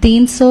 300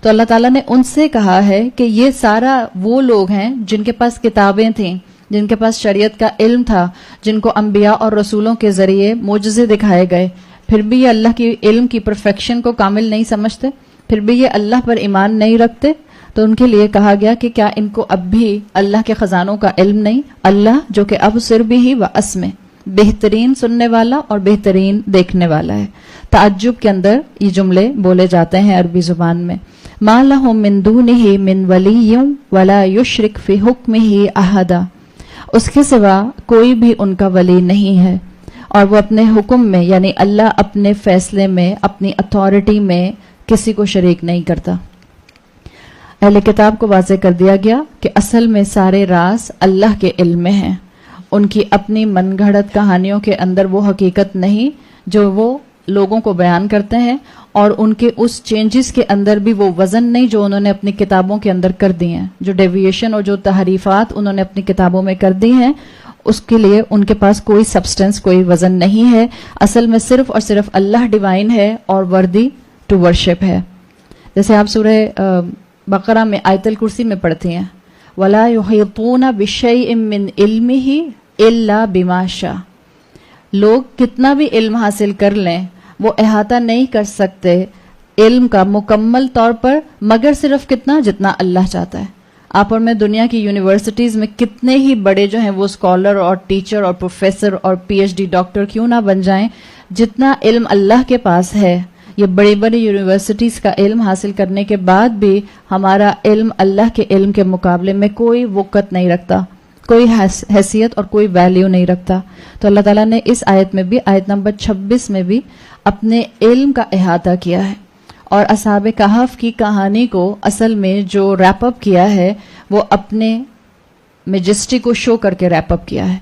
تو اللہ تعالیٰ نے ان سے کہا ہے کہ یہ سارا وہ لوگ ہیں جن کے پاس کتابیں تھیں، جن کے پاس شریعت کا علم تھا، جن کو انبیاء اور رسولوں کے ذریعے معجزے دکھائے گئے، پھر بھی یہ اللہ کی علم کی پرفیکشن کو کامل نہیں سمجھتے، پھر بھی یہ اللہ پر ایمان نہیں رکھتے. تو ان کے لیے کہا گیا کہ کیا ان کو اب بھی اللہ کے خزانوں کا علم نہیں؟ اللہ جو کہ ابصر بھی و اسمع، بہترین سننے والا اور بہترین دیکھنے والا ہے. تعجب کے اندر یہ جملے بولے جاتے ہیں عربی زبان میں. ما لہم من دونہ من ولی ولا یشرک فی حکمہ احدا، اس کے سوا کوئی بھی ان کا ولی نہیں ہے اور وہ اپنے حکم میں یعنی اللہ اپنے فیصلے میں، اپنی اتھارٹی میں کسی کو شریک نہیں کرتا. اہل کتاب کو واضح کر دیا گیا کہ اصل میں سارے راز اللہ کے علم میں ہیں. ان کی اپنی من گھڑت کہانیوں کے اندر وہ حقیقت نہیں جو وہ لوگوں کو بیان کرتے ہیں، اور ان کے اس چینجز کے اندر بھی وہ وزن نہیں جو انہوں نے اپنی کتابوں کے اندر کر دی ہیں. جو ڈیویشن اور جو تحریفات انہوں نے اپنی کتابوں میں کر دی ہیں، اس کے لیے ان کے پاس کوئی سبسٹنس، کوئی وزن نہیں ہے. اصل میں صرف اور صرف اللہ ڈیوائن ہے اور وردی ٹو ورشپ ہے. جیسے آپ سورہ بقرہ میں آیت الکرسی میں پڑھتی ہیں وَلَا يُحِيطُونَ بِشَيْءٍ مِّنْ عِلْمِهِ إِلَّا بِمَا شَاءَ. لوگ کتنا بھی علم حاصل کر لیں وہ احاطہ نہیں کر سکتے علم کا مکمل طور پر مگر صرف کتنا جتنا اللہ چاہتا ہے. آپ اور میں دنیا کی یونیورسٹیز میں کتنے ہی بڑے جو ہیں وہ اسکالر اور ٹیچر اور پروفیسر اور پی ایچ ڈی ڈاکٹر کیوں نہ بن جائیں، جتنا علم اللہ کے پاس ہے، یہ بڑی بڑی یونیورسٹیز کا علم حاصل کرنے کے بعد بھی ہمارا علم اللہ کے علم کے مقابلے میں کوئی وقت نہیں رکھتا، کوئی حیثیت اور کوئی ویلیو نہیں رکھتا. تو اللہ تعالیٰ نے اس آیت میں بھی، آیت نمبر 26 میں بھی اپنے علم کا احاطہ کیا ہے، اور اصحاب کہف کی کہانی کو اصل میں جو ریپ اپ کیا ہے وہ اپنے میجسٹی کو شو کر کے ریپ اپ کیا ہے.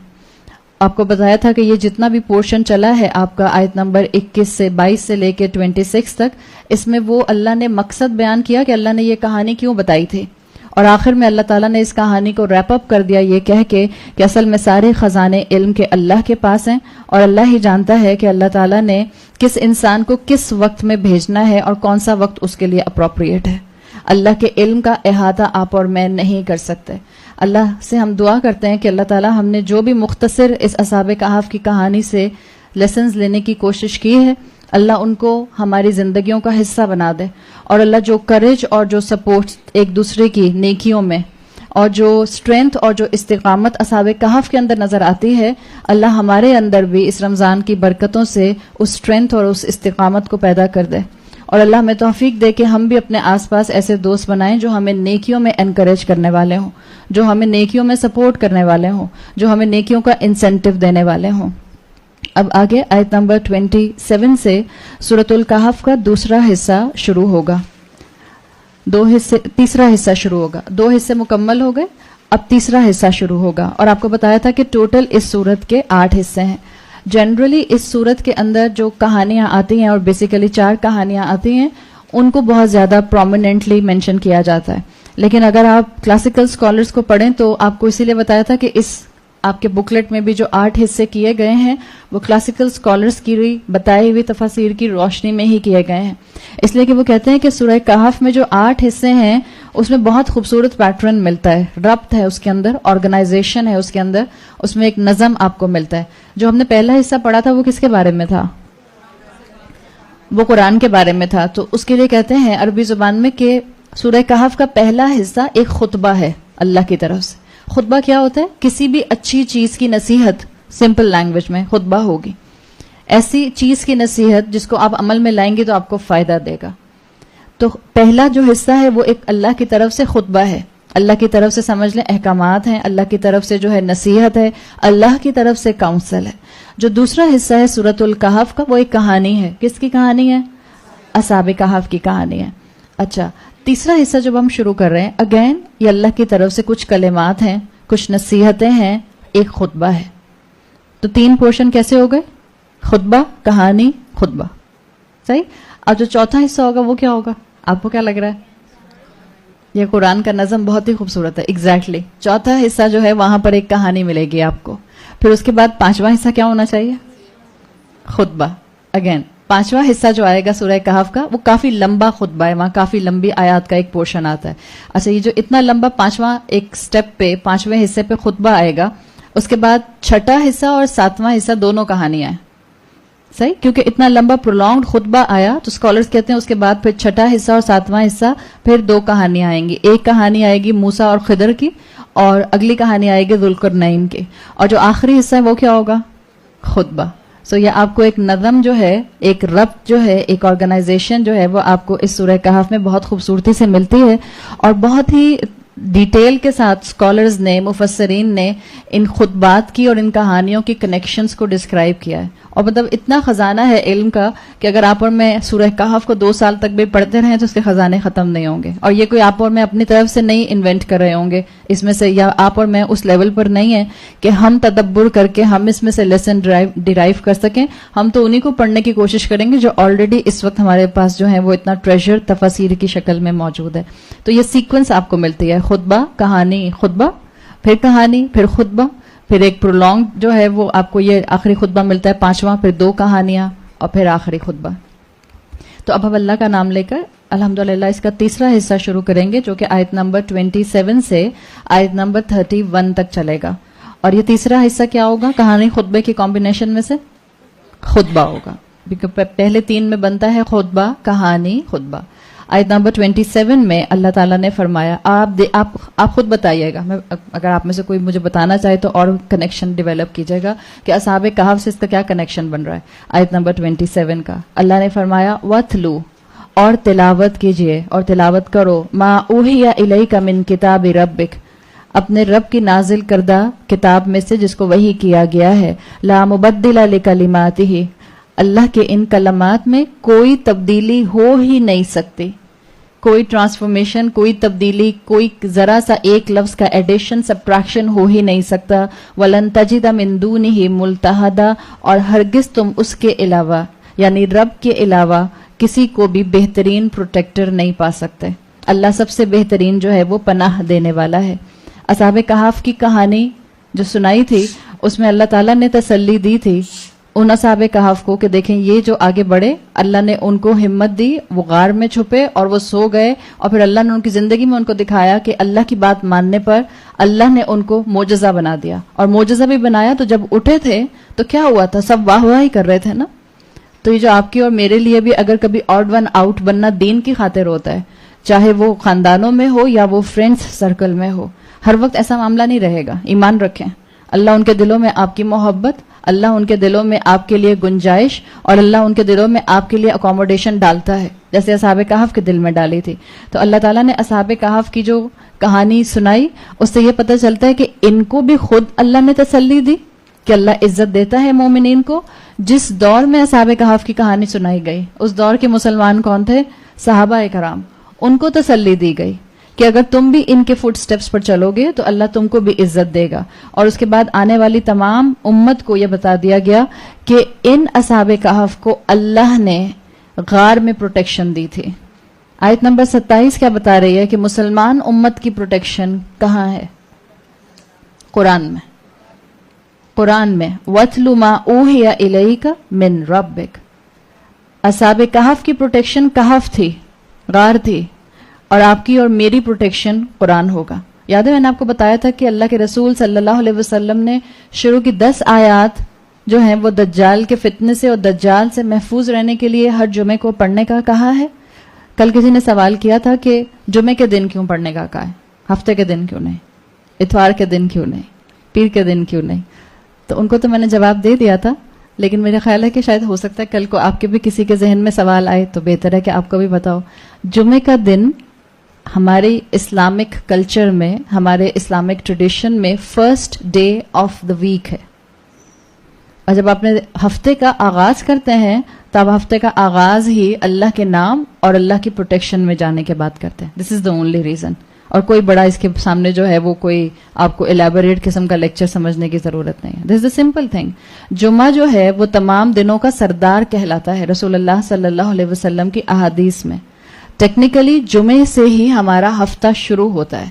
آپ کو بتایا تھا کہ یہ جتنا بھی پورشن چلا ہے آپ کا آیت نمبر 21 سے 22 سے لے کے 26 تک، اس میں وہ اللہ نے مقصد بیان کیا کہ اللہ نے یہ کہانی کیوں بتائی تھی، اور آخر میں اللہ تعالیٰ نے اس کہانی کو ریپ اپ کر دیا یہ کہہ کے کہ اصل میں سارے خزانے علم کے اللہ کے پاس ہیں، اور اللہ ہی جانتا ہے کہ اللہ تعالیٰ نے کس انسان کو کس وقت میں بھیجنا ہے اور کون سا وقت اس کے لیے اپروپریٹ ہے. اللہ کے علم کا احاطہ آپ اور میں نہیں کر سکتے. اللہ سے ہم دعا کرتے ہیں کہ اللہ تعالیٰ ہم نے جو بھی مختصر اس اصحاب کہف کی کہانی سے لیسنز لینے کی کوشش کی ہے، اللہ ان کو ہماری زندگیوں کا حصہ بنا دے، اور اللہ جو کریج اور جو سپورٹ ایک دوسرے کی نیکیوں میں اور جو اسٹرینتھ اور جو استقامت اصحاب کہف کے اندر نظر آتی ہے، اللہ ہمارے اندر بھی اس رمضان کی برکتوں سے اس اسٹرینتھ اور اس استقامت کو پیدا کر دے، اور اللہ ہمیں توفیق دے کہ ہم بھی اپنے آس پاس ایسے دوست بنائیں جو ہمیں نیکیوں میں انکریج کرنے والے ہوں، جو ہمیں نیکیوں میں سپورٹ کرنے والے ہوں، جو ہمیں نیکیوں کا انسینٹیو دینے والے ہوں. اب آگے آیت نمبر 27 سے سورۃ الکہف کا دوسرا حصہ شروع ہوگا. تیسرا حصہ شروع ہوگا. 2 حصے مکمل ہو گئے، اب تیسرا حصہ شروع ہوگا. اور آپ کو بتایا تھا کہ ٹوٹل اس سورت کے 8 حصے ہیں. جنرلی اس سورت کے اندر جو کہانیاں آتی ہیں، اور بیسیکلی 4 کہانیاں آتی ہیں، ان کو بہت زیادہ پرومیننٹلی مینشن کیا جاتا ہے. لیکن اگر آپ کلاسیکل اسکالرس کو پڑھیں تو آپ کو اسی لیے بتایا تھا کہ اس آپ کے بکلیٹ میں بھی جو 8 حصے کیے گئے ہیں وہ کلاسیکل اسکالرس کی بتائی ہوئی تفاسیر کی روشنی میں ہی کیے گئے ہیں، اس لیے کہ وہ کہتے ہیں کہ سورہ کہف میں جو 8 حصے ہیں اس میں بہت خوبصورت پیٹرن ملتا ہے، ربط ہے اس کے اندر، آرگنائزیشن ہے اس کے اندر، اس میں ایک نظم آپ کو ملتا ہے. جو ہم نے پہلا حصہ پڑھا تھا وہ کس کے بارے میں تھا؟ وہ قرآن کے بارے میں تھا. تو اس کے لیے کہتے ہیں عربی زبان میں کہ سورہ کہف کا پہلا حصہ ایک خطبہ ہے اللہ کی طرف سے. خطبہ کیا ہوتا ہے؟ کسی بھی اچھی چیز کی نصیحت، سمپل لینگویج میں خطبہ ہوگی، ایسی چیز کی نصیحت جس کو آپ عمل میں لائیں گے تو آپ کو فائدہ دے گا. تو پہلا جو حصہ ہے وہ ایک اللہ کی طرف سے خطبہ ہے، اللہ کی طرف سے سمجھ لیں احکامات ہیں، اللہ کی طرف سے جو ہے نصیحت ہے، اللہ کی طرف سے کاؤنسل ہے. جو دوسرا حصہ ہے سورۃ الکہف کا وہ ایک کہانی ہے. کس کی کہانی ہے؟ اصحاب کہف کی کہانی ہے. اچھا، تیسرا حصہ جب ہم شروع کر رہے ہیں، اگین یہ اللہ کی طرف سے کچھ کلمات ہیں، کچھ نصیحتیں ہیں، ایک خطبہ ہے. تو 3 پورشن کیسے ہو گئے؟ خطبہ، کہانی، خطبہ. صحیح. اب جو چوتھا حصہ ہوگا وہ کیا ہوگا؟ آپ کو کیا لگ رہا ہے؟ یہ قرآن کا نظم بہت ہی خوبصورت ہے. ایگزیکٹلی. چوتھا حصہ جو ہے وہاں پر ایک کہانی ملے گی آپ کو. پھر اس کے بعد 5واں حصہ کیا ہونا چاہیے؟ خطبہ. اگین 5واں حصہ جو آئے گا سورہ کہف کا وہ کافی لمبا خطبہ ہے, وہاں کافی لمبی آیات کا ایک پورشن آتا ہے. اچھا, یہ جو اتنا لمبا 5واں ایک سٹیپ پہ 5ویں حصے پہ خطبہ آئے گا, اس کے بعد 6واں حصہ اور 7واں حصہ دونوں کہانیاں ہیں. صحیح, کیونکہ اتنا لمبا پرولونگڈ خطبہ آیا تو اسکالرز کہتے ہیں اس کے بعد پھر 6واں حصہ اور 7واں حصہ پھر 2 کہانیاں آئیں گی. ایک کہانی آئے گی موسیٰ اور خضر کی, اور اگلی کہانی آئے گی ذوالقرنین کی, اور جو آخری حصہ ہے وہ کیا ہوگا؟ خطبہ. سو یہ آپ کو ایک نظم جو ہے, ایک ربط جو ہے, ایک آرگنائزیشن جو ہے وہ آپ کو اس سورہ کہف میں بہت خوبصورتی سے ملتی ہے, اور بہت ہی ڈیٹیل کے ساتھ اسکالرز نے, مفسرین نے ان خطبات کی اور ان کہانیوں کی کنیکشنز کو ڈسکرائب کیا ہے. اور مطلب اتنا خزانہ ہے علم کا کہ اگر آپ اور میں سورہ کہف کو 2 سال تک بھی پڑھتے رہیں تو اس کے خزانے ختم نہیں ہوں گے. اور یہ کوئی آپ اور میں اپنی طرف سے نہیں انوینٹ کر رہے ہوں گے اس میں سے, یا آپ اور میں اس لیول پر نہیں ہیں کہ ہم تدبر کر کے ہم اس میں سے لیسن ڈیرائیو کر سکیں. ہم تو انہی کو پڑھنے کی کوشش کریں گے جو آلریڈی اس وقت ہمارے پاس جو ہے وہ اتنا ٹریجر تفاسیر کی شکل میں موجود ہے. تو یہ سیکوینس آپ کو ملتی ہے, خطبہ, کہانی, خطبہ, پھر کہانی, پھر خطبہ, پھر ایک پرولونگ جو ہے وہ آپ کو یہ آخری خطبہ ملتا ہے 5واں, پھر 2 کہانیاں, اور پھر آخری خطبہ. تو اب ہم اللہ کا نام لے کر الحمدللہ اس کا تیسرا حصہ شروع کریں گے, جو کہ آیت نمبر 27 سے آیت نمبر 31 تک چلے گا. اور یہ تیسرا حصہ کیا ہوگا؟ کہانی خطبے کی کمبینیشن میں سے خطبہ ہوگا. پہلے 3 میں بنتا ہے خطبہ, کہانی, خطبہ. آیت نمبر 27 میں اللہ تعالیٰ نے فرمایا, آپ خود بتائیے گا, اگر آپ میں سے کوئی مجھے بتانا چاہے تو اور کنیکشن ڈیولپ کیجیے گا کہ اصحاب کہف سے اس کا کیا کنیکشن بن رہا ہے. آیت نمبر 27 کا اللہ نے فرمایا, وَاتْلُو, اور تلاوت کیجیے اور تلاوت کرو, مَا أُوحِيَ إِلَيْكَ مِن کِتَابِ رَبِّكَ, اپنے رب کی نازل کردہ کتاب میں سے جس کو وحی کیا گیا ہے, لَا مُبَدِّلَ لِكَلِمَاتِهِ, اللہ کے ان کلمات میں کوئی تبدیلی ہو ہی نہیں سکتی, کوئی ٹرانسفارمیشن, کوئی تبدیلی, کوئی ذرا سا ایک لفظ کا ایڈیشن سبٹریکشن ہو ہی نہیں سکتا. وَلَن تَجِدَ مِن دُونِهِ مُلْتَحَدًا, اور ہرگز تم اس کے علاوہ یعنی رب کے علاوہ کسی کو بھی بہترین پروٹیکٹر نہیں پا سکتے. اللہ سب سے بہترین جو ہے وہ پناہ دینے والا ہے. اصحاب کہف کی کہانی جو سنائی تھی اس میں اللہ تعالیٰ نے تسلی دی تھی ان اصحاب کہف کو کہ دیکھیں یہ جو آگے بڑھے, اللہ نے ان کو ہمت دی, وہ غار میں چھپے اور وہ سو گئے, اور پھر اللہ نے ان کی زندگی میں ان کو دکھایا کہ اللہ کی بات ماننے پر اللہ نے ان کو معجزہ بنا دیا. اور معجزہ بھی بنایا تو جب اٹھے تھے تو کیا ہوا تھا, سب واہ واہ ہی کر رہے تھے نا. تو یہ جو آپ کی اور میرے لیے بھی اگر کبھی آڈ ون آؤٹ بننا دین کی خاطر ہوتا ہے, چاہے وہ خاندانوں میں ہو یا وہ فرینڈز سرکل میں ہو, ہر وقت ایسا معاملہ نہیں رہے گا. ایمان رکھیں, اللہ ان کے دلوں میں آپ کی محبت, اللہ ان کے دلوں میں آپ کے لیے گنجائش, اور اللہ ان کے دلوں میں آپ کے لیے اکوموڈیشن ڈالتا ہے جیسے اصحاب کہف کے دل میں ڈالی تھی. تو اللہ تعالیٰ نے اصحاب کہف کی جو کہانی سنائی اس سے یہ پتہ چلتا ہے کہ ان کو بھی خود اللہ نے تسلی دی کہ اللہ عزت دیتا ہے مومنین کو. جس دور میں اصحاب کہف کی کہانی سنائی گئی اس دور کے مسلمان کون تھے؟ صحابہ کرام. ان کو تسلی دی گئی کہ اگر تم بھی ان کے فٹ سٹیپس پر چلو گے تو اللہ تم کو بھی عزت دے گا. اور اس کے بعد آنے والی تمام امت کو یہ بتا دیا گیا کہ ان اصحاب کہف کو اللہ نے غار میں پروٹیکشن دی تھی. آیت نمبر 27 کیا بتا رہی ہے کہ مسلمان امت کی پروٹیکشن کہاں ہے؟ قرآن میں. قرآن میں وَاتْلُ مَا أُوحِيَ إِلَيْكَ مِن رَبِّكَ. اصحاب کہف کی پروٹیکشن کہف تھی, غار تھی, اور آپ کی اور میری پروٹیکشن قرآن ہوگا. یاد ہے میں نے آپ کو بتایا تھا کہ اللہ کے رسول صلی اللہ علیہ وسلم نے شروع کی 10 آیات جو ہیں وہ دجال کے فتنے سے اور دجال سے محفوظ رہنے کے لیے ہر جمعے کو پڑھنے کا کہا ہے. کل کسی نے سوال کیا تھا کہ جمعے کے دن کیوں پڑھنے کا کہا ہے, ہفتے کے دن کیوں نہیں, اتوار کے دن کیوں نہیں, پیر کے دن کیوں نہیں؟ تو ان کو تو میں نے جواب دے دیا تھا, لیکن میرا خیال ہے کہ شاید ہو سکتا ہے کل کو آپ کے بھی کسی کے ذہن میں سوال آئے تو بہتر ہے کہ آپ کو بھی بتاؤ. جمعے کا دن ہماری اسلامک کلچر میں, ہمارے اسلامک ٹریڈیشن میں first day of the week ہے. اور جب آپ نے ہفتے کا آغاز کرتے ہیں تو آپ ہفتے کا آغاز ہی اللہ کے نام اور اللہ کی پروٹیکشن میں جانے کے بعد کرتے ہیں. دس از دا اونلی ریزن. اور کوئی بڑا اس کے سامنے جو ہے وہ کوئی آپ کو الیبوریٹ قسم کا لیکچر سمجھنے کی ضرورت نہیں ہے. دس از دا سمپل تھنگ. جمعہ جو ہے وہ تمام دنوں کا سردار کہلاتا ہے رسول اللہ صلی اللہ علیہ وسلم کی احادیث میں. ٹیکنیکلی جمعے سے ہی ہمارا ہفتہ شروع ہوتا ہے.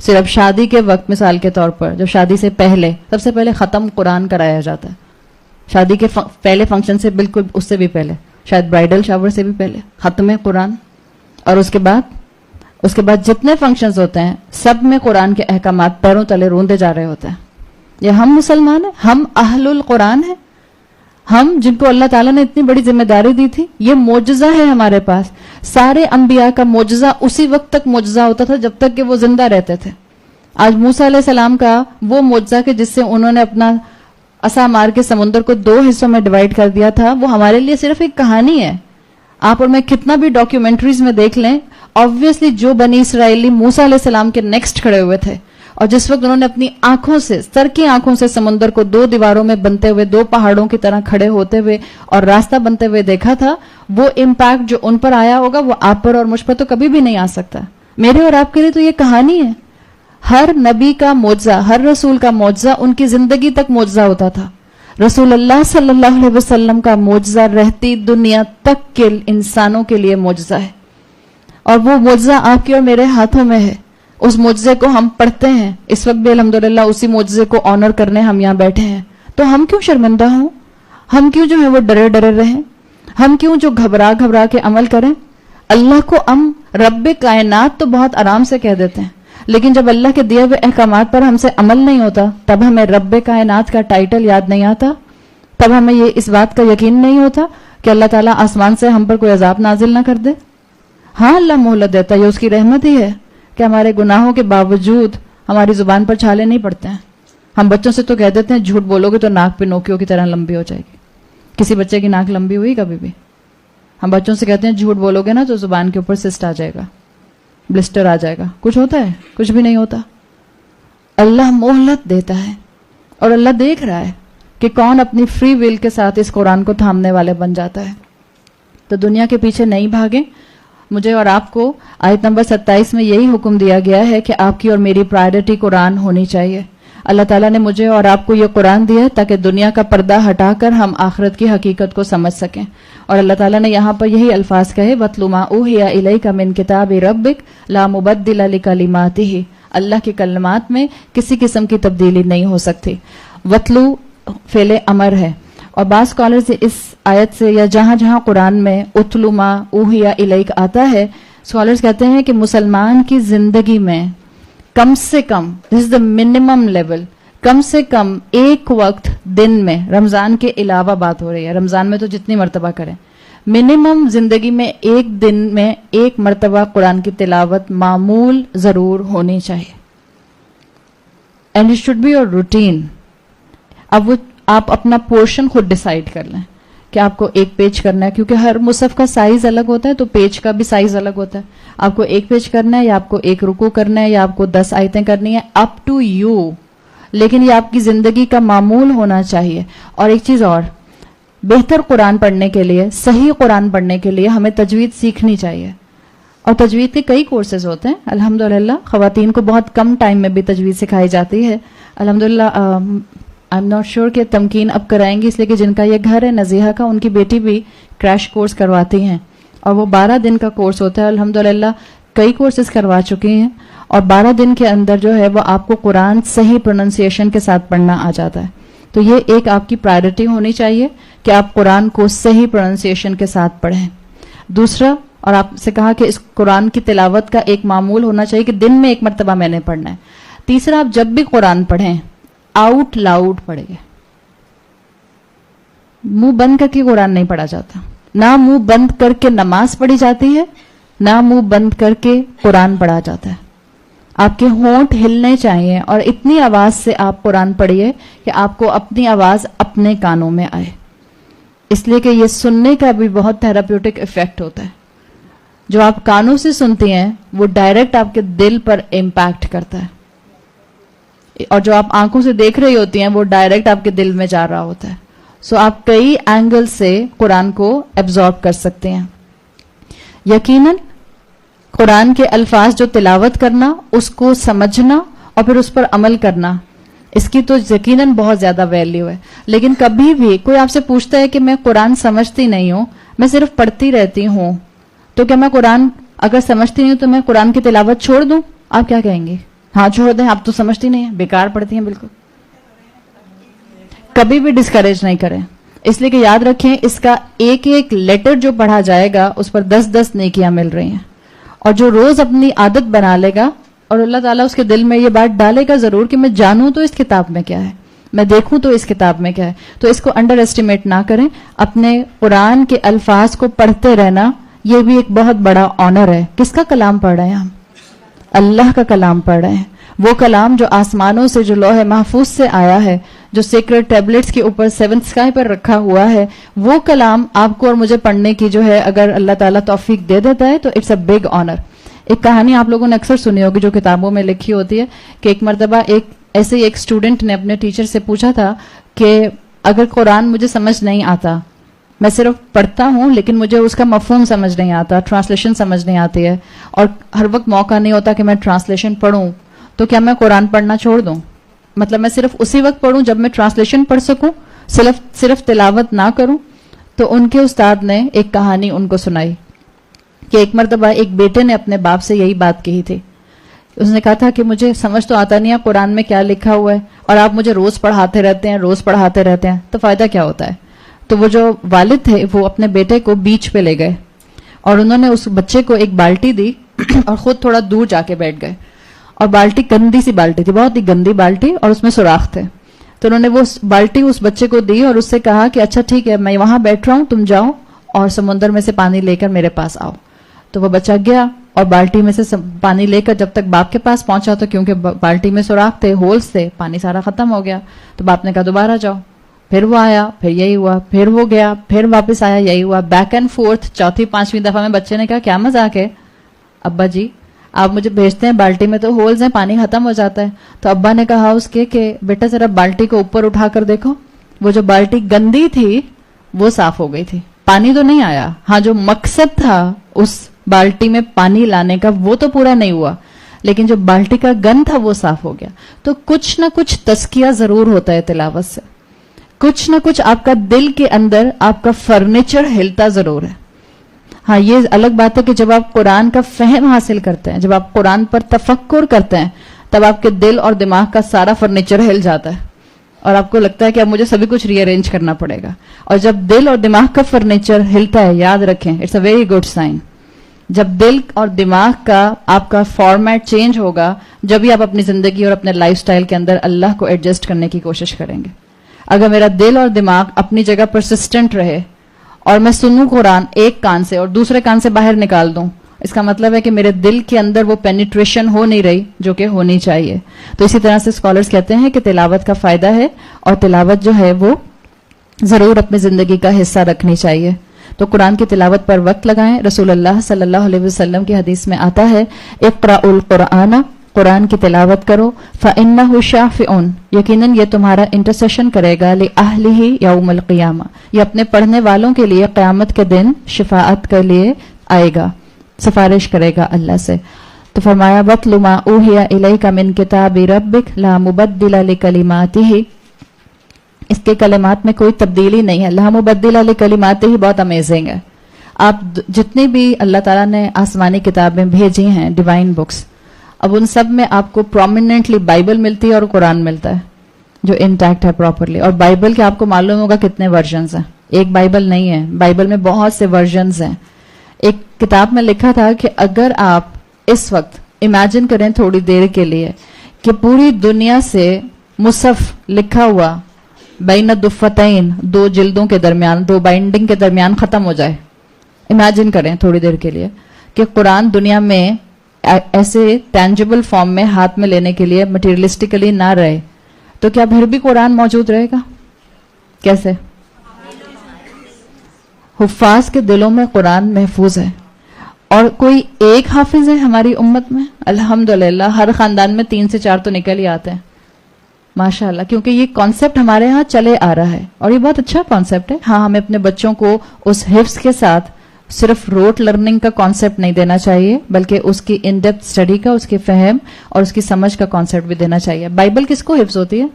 صرف شادی کے وقت مثال کے طور پر جب شادی سے پہلے سب سے پہلے ختم قرآن کرایا جاتا ہے. شادی کے پہلے فنکشن سے بالکل اس سے بھی پہلے, شاید برائڈل شاور سے بھی پہلے ختم قرآن. اور اس کے بعد جتنے فنکشنز ہوتے ہیں سب میں قرآن کے احکامات پیروں تلے روندے جا رہے ہوتے ہیں. یہ ہم مسلمان ہیں, ہم اہل القرآن ہیں, ہم جن کو اللہ تعالیٰ نے اتنی بڑی ذمہ داری دی تھی. یہ معجزہ ہے ہمارے پاس. سارے انبیاء کا معجزہ اسی وقت تک معجزہ ہوتا تھا جب تک کہ وہ زندہ رہتے تھے. آج موسیٰ علیہ السلام کا وہ معجزہ کہ جس سے انہوں نے اپنا عصا مار کے سمندر کو 2 حصوں میں ڈیوائڈ کر دیا تھا, وہ ہمارے لیے صرف ایک کہانی ہے. آپ اور میں کتنا بھی ڈاکیومنٹریز میں دیکھ لیں, آبویسلی جو بنی اسرائیلی موسیٰ علیہ السلام کے نیکسٹ کھڑے ہوئے تھے اور جس وقت انہوں نے اپنی آنکھوں سے, سر کی آنکھوں سے سمندر کو 2 دیواروں میں بنتے ہوئے 2 پہاڑوں کی طرح کھڑے ہوتے ہوئے اور راستہ بنتے ہوئے دیکھا تھا, وہ امپیکٹ جو ان پر آیا ہوگا وہ آپ پر اور مجھ پر تو کبھی بھی نہیں آ سکتا. میرے اور آپ کے لیے تو یہ کہانی ہے. ہر نبی کا معجزہ, ہر رسول کا معجزہ ان کی زندگی تک معجزہ ہوتا تھا. رسول اللہ صلی اللہ علیہ وسلم کا معجزہ رہتی دنیا تک کے انسانوں کے لیے معجزہ ہے, اور وہ معجزہ آپ کے اور میرے ہاتھوں میں ہے. اس معجزے کو ہم پڑھتے ہیں. اس وقت بھی الحمدللہ اسی معجزے کو آنر کرنے ہم یہاں بیٹھے ہیں. تو ہم کیوں شرمندہ ہوں؟ ہم کیوں جو ہے وہ ڈرے ڈرے رہیں؟ ہم کیوں جو گھبرا گھبرا کے عمل کریں؟ اللہ کو ہم رب کائنات تو بہت آرام سے کہہ دیتے ہیں, لیکن جب اللہ کے دیے ہوئے احکامات پر ہم سے عمل نہیں ہوتا تب ہمیں رب کائنات کا ٹائٹل یاد نہیں آتا, تب ہمیں یہ اس بات کا یقین نہیں ہوتا کہ اللہ تعالیٰ آسمان سے ہم پر کوئی عذاب نازل نہ کر دے. ہاں اللہ مہلت دیتا ہے, یہ اس کی رحمت ہی ہے کہ ہمارے گناہوں کے باوجود ہماری زبان پر چھالے نہیں پڑتے ہیں. ہم بچوں سے تو کہہ دیتے ہیں جھوٹ بولو گے تو ناک پہ نوکیوں کی طرح لمبی ہو جائے گی. کسی بچے کی ناک لمبی ہوئی کبھی بھی؟ ہم بچوں سے کہتے ہیں جھوٹ بولو گے نا تو زبان کے اوپر سسٹ آ جائے گا, بلسٹر آ جائے گا. کچھ ہوتا ہے؟ کچھ بھی نہیں ہوتا. اللہ مہلت دیتا ہے اور اللہ دیکھ رہا ہے کہ کون اپنی فری ول کے ساتھ اس قرآن کو تھامنے والے بن جاتا ہے. تو دنیا کے پیچھے نہیں بھاگیں. مجھے اور آپ کو آیت نمبر 27 میں یہی حکم دیا گیا ہے کہ آپ کی اور میری پرائرٹی قرآن ہونی چاہیے. اللہ تعالیٰ نے مجھے اور آپ کو یہ قرآن دیا ہے تاکہ دنیا کا پردہ ہٹا کر ہم آخرت کی حقیقت کو سمجھ سکیں. اور اللہ تعالیٰ نے یہاں پر یہی الفاظ کہے, وَاتْلُ مَا أُوحِيَ إِلَيْكَ مِن كِتَابِ رَبِّكَ لَا مُبَدِّلَ لِكَلِمَاتِهِ. اللہ کے کلمات میں کسی قسم کی تبدیلی نہیں ہو سکتی. وَاتْلُ فعل امر ہے, اور بعض اسکالرز اس آیت سے یا جہاں جہاں قرآن میں اتلو ما اوحیا الیک آتا ہے, اسکالرز کہتے ہیں کہ مسلمان کی زندگی میں کم سے کم, دس از دا منیمم لیول, کم سے کم ایک وقت دن میں, رمضان کے علاوہ بات ہو رہی ہے, رمضان میں تو جتنی مرتبہ کریں, منیمم زندگی میں ایک دن میں ایک مرتبہ قرآن کی تلاوت معمول ضرور ہونی چاہیے. And it should be your routine. اب وہ آپ اپنا پورشن خود ڈیسائیڈ کر لیں کہ آپ کو ایک پیج کرنا ہے, کیونکہ ہر مصحف کا سائز الگ ہوتا ہے تو پیج کا بھی سائز الگ ہوتا ہے. آپ کو ایک پیج کرنا ہے یا آپ کو ایک رکوع کرنا ہے یا آپ کو 10 آیتیں کرنی ہے, اپ ٹو یو, لیکن یہ آپ کی زندگی کا معمول ہونا چاہیے. اور ایک چیز اور, بہتر قرآن پڑھنے کے لیے, صحیح قرآن پڑھنے کے لیے ہمیں تجوید سیکھنی چاہیے. اور تجوید کے کئی کورسز ہوتے ہیں الحمدللہ. خواتین کو بہت کم ٹائم میں بھی تجوید سکھائی جاتی ہے الحمدللہ. آئی ایم ناٹ شیور کہ تمکین اب کرائیں گی, اس لیے کہ جن کا یہ گھر ہے نزیحہ کا, ان کی بیٹی بھی کریش کورس کرواتی ہیں, اور وہ 12 دن کا کورس ہوتا ہے الحمدللہ. کئی کورسز کروا چکی ہیں, اور 12 دن کے اندر جو ہے وہ آپ کو قرآن صحیح پروننسیشن کے ساتھ پڑھنا آ جاتا ہے. تو یہ ایک آپ کی پرائرٹی ہونی چاہیے کہ آپ قرآن کو صحیح پروننسیشن کے ساتھ پڑھیں. دوسرا, اور آپ سے کہا کہ اس قرآن کی تلاوت کا ایک معمول ہونا چاہیے کہ دن میں ایک مرتبہ میں نے پڑھنا ہے. تیسرا, آپ جب بھی قرآن پڑھیں آؤٹ لاؤڈ پڑھیں. منہ بند کر کے قرآن نہیں پڑھا جاتا, نہ منہ بند کر کے نماز پڑھی جاتی ہے, نہ منہ بند کر کے قرآن پڑھا جاتا ہے. آپ کے ہونٹ ہلنے چاہیے اور اتنی آواز سے آپ قرآن پڑھیے کہ آپ کو اپنی آواز اپنے کانوں میں آئے, اس لیے کہ یہ سننے کا بھی بہت تھراپیوٹک ایفیکٹ ہوتا ہے. جو آپ کانوں سے سنتی ہیں وہ ڈائریکٹ آپ کے دل پر امپیکٹ کرتا ہے, اور جو آپ آنکھوں سے دیکھ رہی ہوتی ہیں وہ ڈائریکٹ آپ کے دل میں جا رہا ہوتا ہے. سو آپ کئی اینگل سے قرآن کو ایبزارب کر سکتے ہیں. یقیناً قرآن کے الفاظ جو تلاوت کرنا, اس کو سمجھنا اور پھر اس پر عمل کرنا, اس کی تو یقیناً بہت زیادہ ویلیو ہے. لیکن کبھی بھی کوئی آپ سے پوچھتا ہے کہ میں قرآن سمجھتی نہیں ہوں, میں صرف پڑھتی رہتی ہوں, تو کیا میں قرآن اگر سمجھتی نہیں ہوں تو میں قرآن کی تلاوت چھوڑ دوں؟ آپ کیا کہیں گے؟ ہاں چھوڑ دیں, آپ تو سمجھتی نہیں ہیں, بیکار پڑھتی ہیں بالکل. کبھی بھی ڈسکریج نہیں کریں, اس لیے کہ یاد رکھیں اس کا ایک ایک لیٹر جو پڑھا جائے گا اس پر 10 نیکیاں مل رہی ہیں. اور جو روز اپنی عادت بنا لے گا اور اللہ تعالیٰ اس کے دل میں یہ بات ڈالے گا ضرور کہ میں جانوں تو اس کتاب میں کیا ہے, میں دیکھوں تو اس کتاب میں کیا ہے, تو اس کو انڈر ایسٹیمیٹ نہ کریں. اپنے قرآن کے الفاظ کو پڑھتے رہنا یہ بھی ایک بہت بڑا آنر ہے. کس کا کلام پڑھ رہے ہیں ہم؟ اللہ کا کلام پڑھ رہے ہیں. وہ کلام جو آسمانوں سے, جو لوح محفوظ سے آیا ہے, جو سیکرٹ ٹیبلٹس کے اوپر 7th سکائی پر رکھا ہوا ہے, وہ کلام آپ کو اور مجھے پڑھنے کی جو ہے اگر اللہ تعالیٰ توفیق دے دیتا ہے تو اٹس اے بگ آنر. ایک کہانی آپ لوگوں نے اکثر سنی ہوگی جو کتابوں میں لکھی ہوتی ہے کہ ایک مرتبہ ایسے ایک اسٹوڈنٹ نے اپنے ٹیچر سے پوچھا تھا کہ اگر قرآن مجھے سمجھ نہیں آتا, میں صرف پڑھتا ہوں لیکن مجھے اس کا مفہوم سمجھ نہیں آتا, ٹرانسلیشن سمجھ نہیں آتی ہے, اور ہر وقت موقع نہیں ہوتا کہ میں ٹرانسلیشن پڑھوں, تو کیا میں قرآن پڑھنا چھوڑ دوں؟ مطلب میں صرف اسی وقت پڑھوں جب میں ٹرانسلیشن پڑھ سکوں, صرف تلاوت نہ کروں؟ تو ان کے استاد نے ایک کہانی ان کو سنائی کہ ایک مرتبہ ایک بیٹے نے اپنے باپ سے یہی بات کہی تھی. اس نے کہا تھا کہ مجھے سمجھ تو آتا نہیں ہے قرآن میں کیا لکھا ہوا ہے, اور آپ مجھے روز پڑھاتے رہتے ہیں, تو فائدہ کیا ہوتا ہے؟ تو وہ جو والد تھے وہ اپنے بیٹے کو بیچ پہ لے گئے اور انہوں نے اس بچے کو ایک بالٹی دی اور خود تھوڑا دور جا کے بیٹھ گئے. اور بالٹی گندی سی بالٹی تھی, بہت ہی گندی بالٹی, اور اس میں سوراخ تھے. تو انہوں نے وہ بالٹی اس بچے کو دی اور اس سے کہا کہ اچھا ٹھیک ہے, میں وہاں بیٹھ رہا ہوں, تم جاؤ اور سمندر میں سے پانی لے کر میرے پاس آؤ. تو وہ بچہ گیا اور بالٹی میں سے پانی لے کر جب تک باپ کے پاس پہنچا تو کیونکہ بالٹی میں سوراخ تھے, ہولز تھے, پانی سارا ختم ہو گیا. تو باپ نے کہا دوبارہ جاؤ. پھر وہ آیا, پھر یہی ہوا, پھر وہ گیا, پھر واپس آیا, یہی ہوا, بیک اینڈ فورتھ. چوتھی پانچویں دفعہ میں بچے نے کہا کیا مذاق ہے ابا جی, آپ مجھے بھیجتے ہیں, بالٹی میں تو ہولز ہیں, پانی ختم ہو جاتا ہے. تو ابا نے کہا اس کے کہ بیٹا ذرا بالٹی کو اوپر اٹھا کر دیکھو. وہ جو بالٹی گندی تھی وہ صاف ہو گئی تھی, پانی تو نہیں آیا. ہاں جو مقصد تھا اس بالٹی میں پانی لانے کا وہ تو پورا نہیں ہوا, لیکن جو بالٹی کا گند تھا وہ صاف ہو گیا. تو کچھ نہ کچھ تزکیہ ضرور ہوتا ہے تلاوت سے, کچھ نہ کچھ آپ کا دل کے اندر آپ کا فرنیچر ہلتا ضرور ہے. ہاں یہ الگ بات ہے کہ جب آپ قرآن کا فہم حاصل کرتے ہیں, جب آپ قرآن پر تفکر کرتے ہیں, تب آپ کے دل اور دماغ کا سارا فرنیچر ہل جاتا ہے اور آپ کو لگتا ہے کہ اب مجھے سبھی کچھ ری ارینج کرنا پڑے گا. اور جب دل اور دماغ کا فرنیچر ہلتا ہے, یاد رکھیں it's a very good sign. جب دل اور دماغ کا آپ کا فارمیٹ چینج ہوگا, جب ہی آپ اپنی زندگی اور اپنے لائف سٹائل کے اندر اللہ کو ایڈجسٹ کرنے کی کوشش کریں گے. اگر میرا دل اور دماغ اپنی جگہ پرسسٹنٹ رہے اور میں سنوں قرآن ایک کان سے اور دوسرے کان سے باہر نکال دوں, اس کا مطلب ہے کہ میرے دل کے اندر وہ پینیٹریشن ہو نہیں رہی جو کہ ہونی چاہیے. تو اسی طرح سے اسکالرز کہتے ہیں کہ تلاوت کا فائدہ ہے اور تلاوت جو ہے وہ ضرور اپنی زندگی کا حصہ رکھنی چاہیے. تو قرآن کی تلاوت پر وقت لگائیں. رسول اللہ صلی اللہ علیہ وسلم کی حدیث میں آتا ہے اقرأوا القرآن, قرآن کی تلاوت کرو, فإنہ شافع, یقیناً یہ تمہارا انٹرسیشن کرے گا, لأہلہ یوم القیامہ, یہ اپنے پڑھنے والوں کے لیے قیامت کے دن شفاعت کے لیے آئے گا, سفارش کرے گا اللہ سے. تو فرمایا وَاتْلُ مَا أُوحِیَ إِلَيْکَ مِن کِتَابِ رَبِّکَ لَا مُبَدِّلَ لِکَلِمَاتِہِ, اس کے کلمات میں کوئی تبدیلی نہیں ہے. لا مبدل لکلماتہ بہت امیزنگ ہے. آپ جتنی بھی اللہ تعالیٰ نے آسمانی کتابیں بھیجی ہیں, ڈیوائن بکس, اب ان سب میں آپ کو پرومیننٹلی بائبل ملتی ہے اور قرآن ملتا ہے جو انٹیکٹ ہے پراپرلی. اور بائبل کے آپ کو معلوم ہوگا کتنے ورژنز ہیں, ایک بائبل نہیں ہے, بائبل میں بہت سے ورژنز ہیں. ایک کتاب میں لکھا تھا کہ اگر آپ اس وقت امیجن کریں تھوڑی دیر کے لیے کہ پوری دنیا سے مصحف لکھا ہوا بین الدفتین, دو جلدوں کے درمیان, دو بائنڈنگ کے درمیان ختم ہو جائے, امیجن کریں تھوڑی دیر کے لیے کہ قرآن دنیا میں ایسے ٹینجیبل فارم میں ہاتھ میں لینے کے لیے مٹیریلسٹکلی نہ رہے, تو کیا پھر بھی قرآن موجود رہے گا؟ کیسے؟ حفاظ کے دلوں میں قرآن محفوظ ہے. اور کوئی ایک حافظ ہے ہماری امت میں؟ الحمدللہ ہر خاندان میں 3 سے 4 تو نکل ہی آتے ہیں ماشاء اللہ, کیونکہ یہ کانسیپٹ ہمارے ہاں چلے آ رہا ہے اور یہ بہت اچھا کانسیپٹ ہے. ہاں ہمیں اپنے بچوں کو اس حفظ کے ساتھ صرف روٹ لرننگ کا کانسیپٹ نہیں دینا چاہیے, بلکہ اس کی ان ڈیپتھ اسٹڈی کا, اس کے فہم اور اس کی سمجھ کا کانسیپٹ بھی دینا چاہیے. بائبل کس کو حفظ ہوتی ہے؟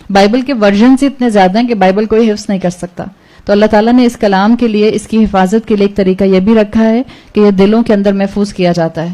بائبل کے ورژنز اتنے زیادہ ہیں کہ بائبل کوئی حفظ نہیں کر سکتا. تو اللہ تعالیٰ نے اس کلام کے لیے, اس کی حفاظت کے لیے ایک طریقہ یہ بھی رکھا ہے کہ یہ دلوں کے اندر محفوظ کیا جاتا ہے.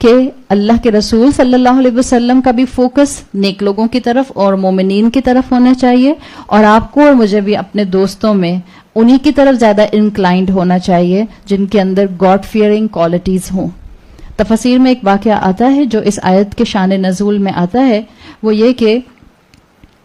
کہ اللہ کے رسول صلی اللہ علیہ وسلم کا بھی فوکس نیک لوگوں کی طرف اور مومنین کی طرف ہونا چاہیے, اور آپ کو اور مجھے بھی اپنے دوستوں میں انہی کی طرف زیادہ انکلائنڈ ہونا چاہیے جن کے اندر گاڈ فیئرنگ کوالٹیز ہوں. تفسیر میں ایک واقعہ آتا ہے جو اس آیت کے شان نزول میں آتا ہے, وہ یہ کہ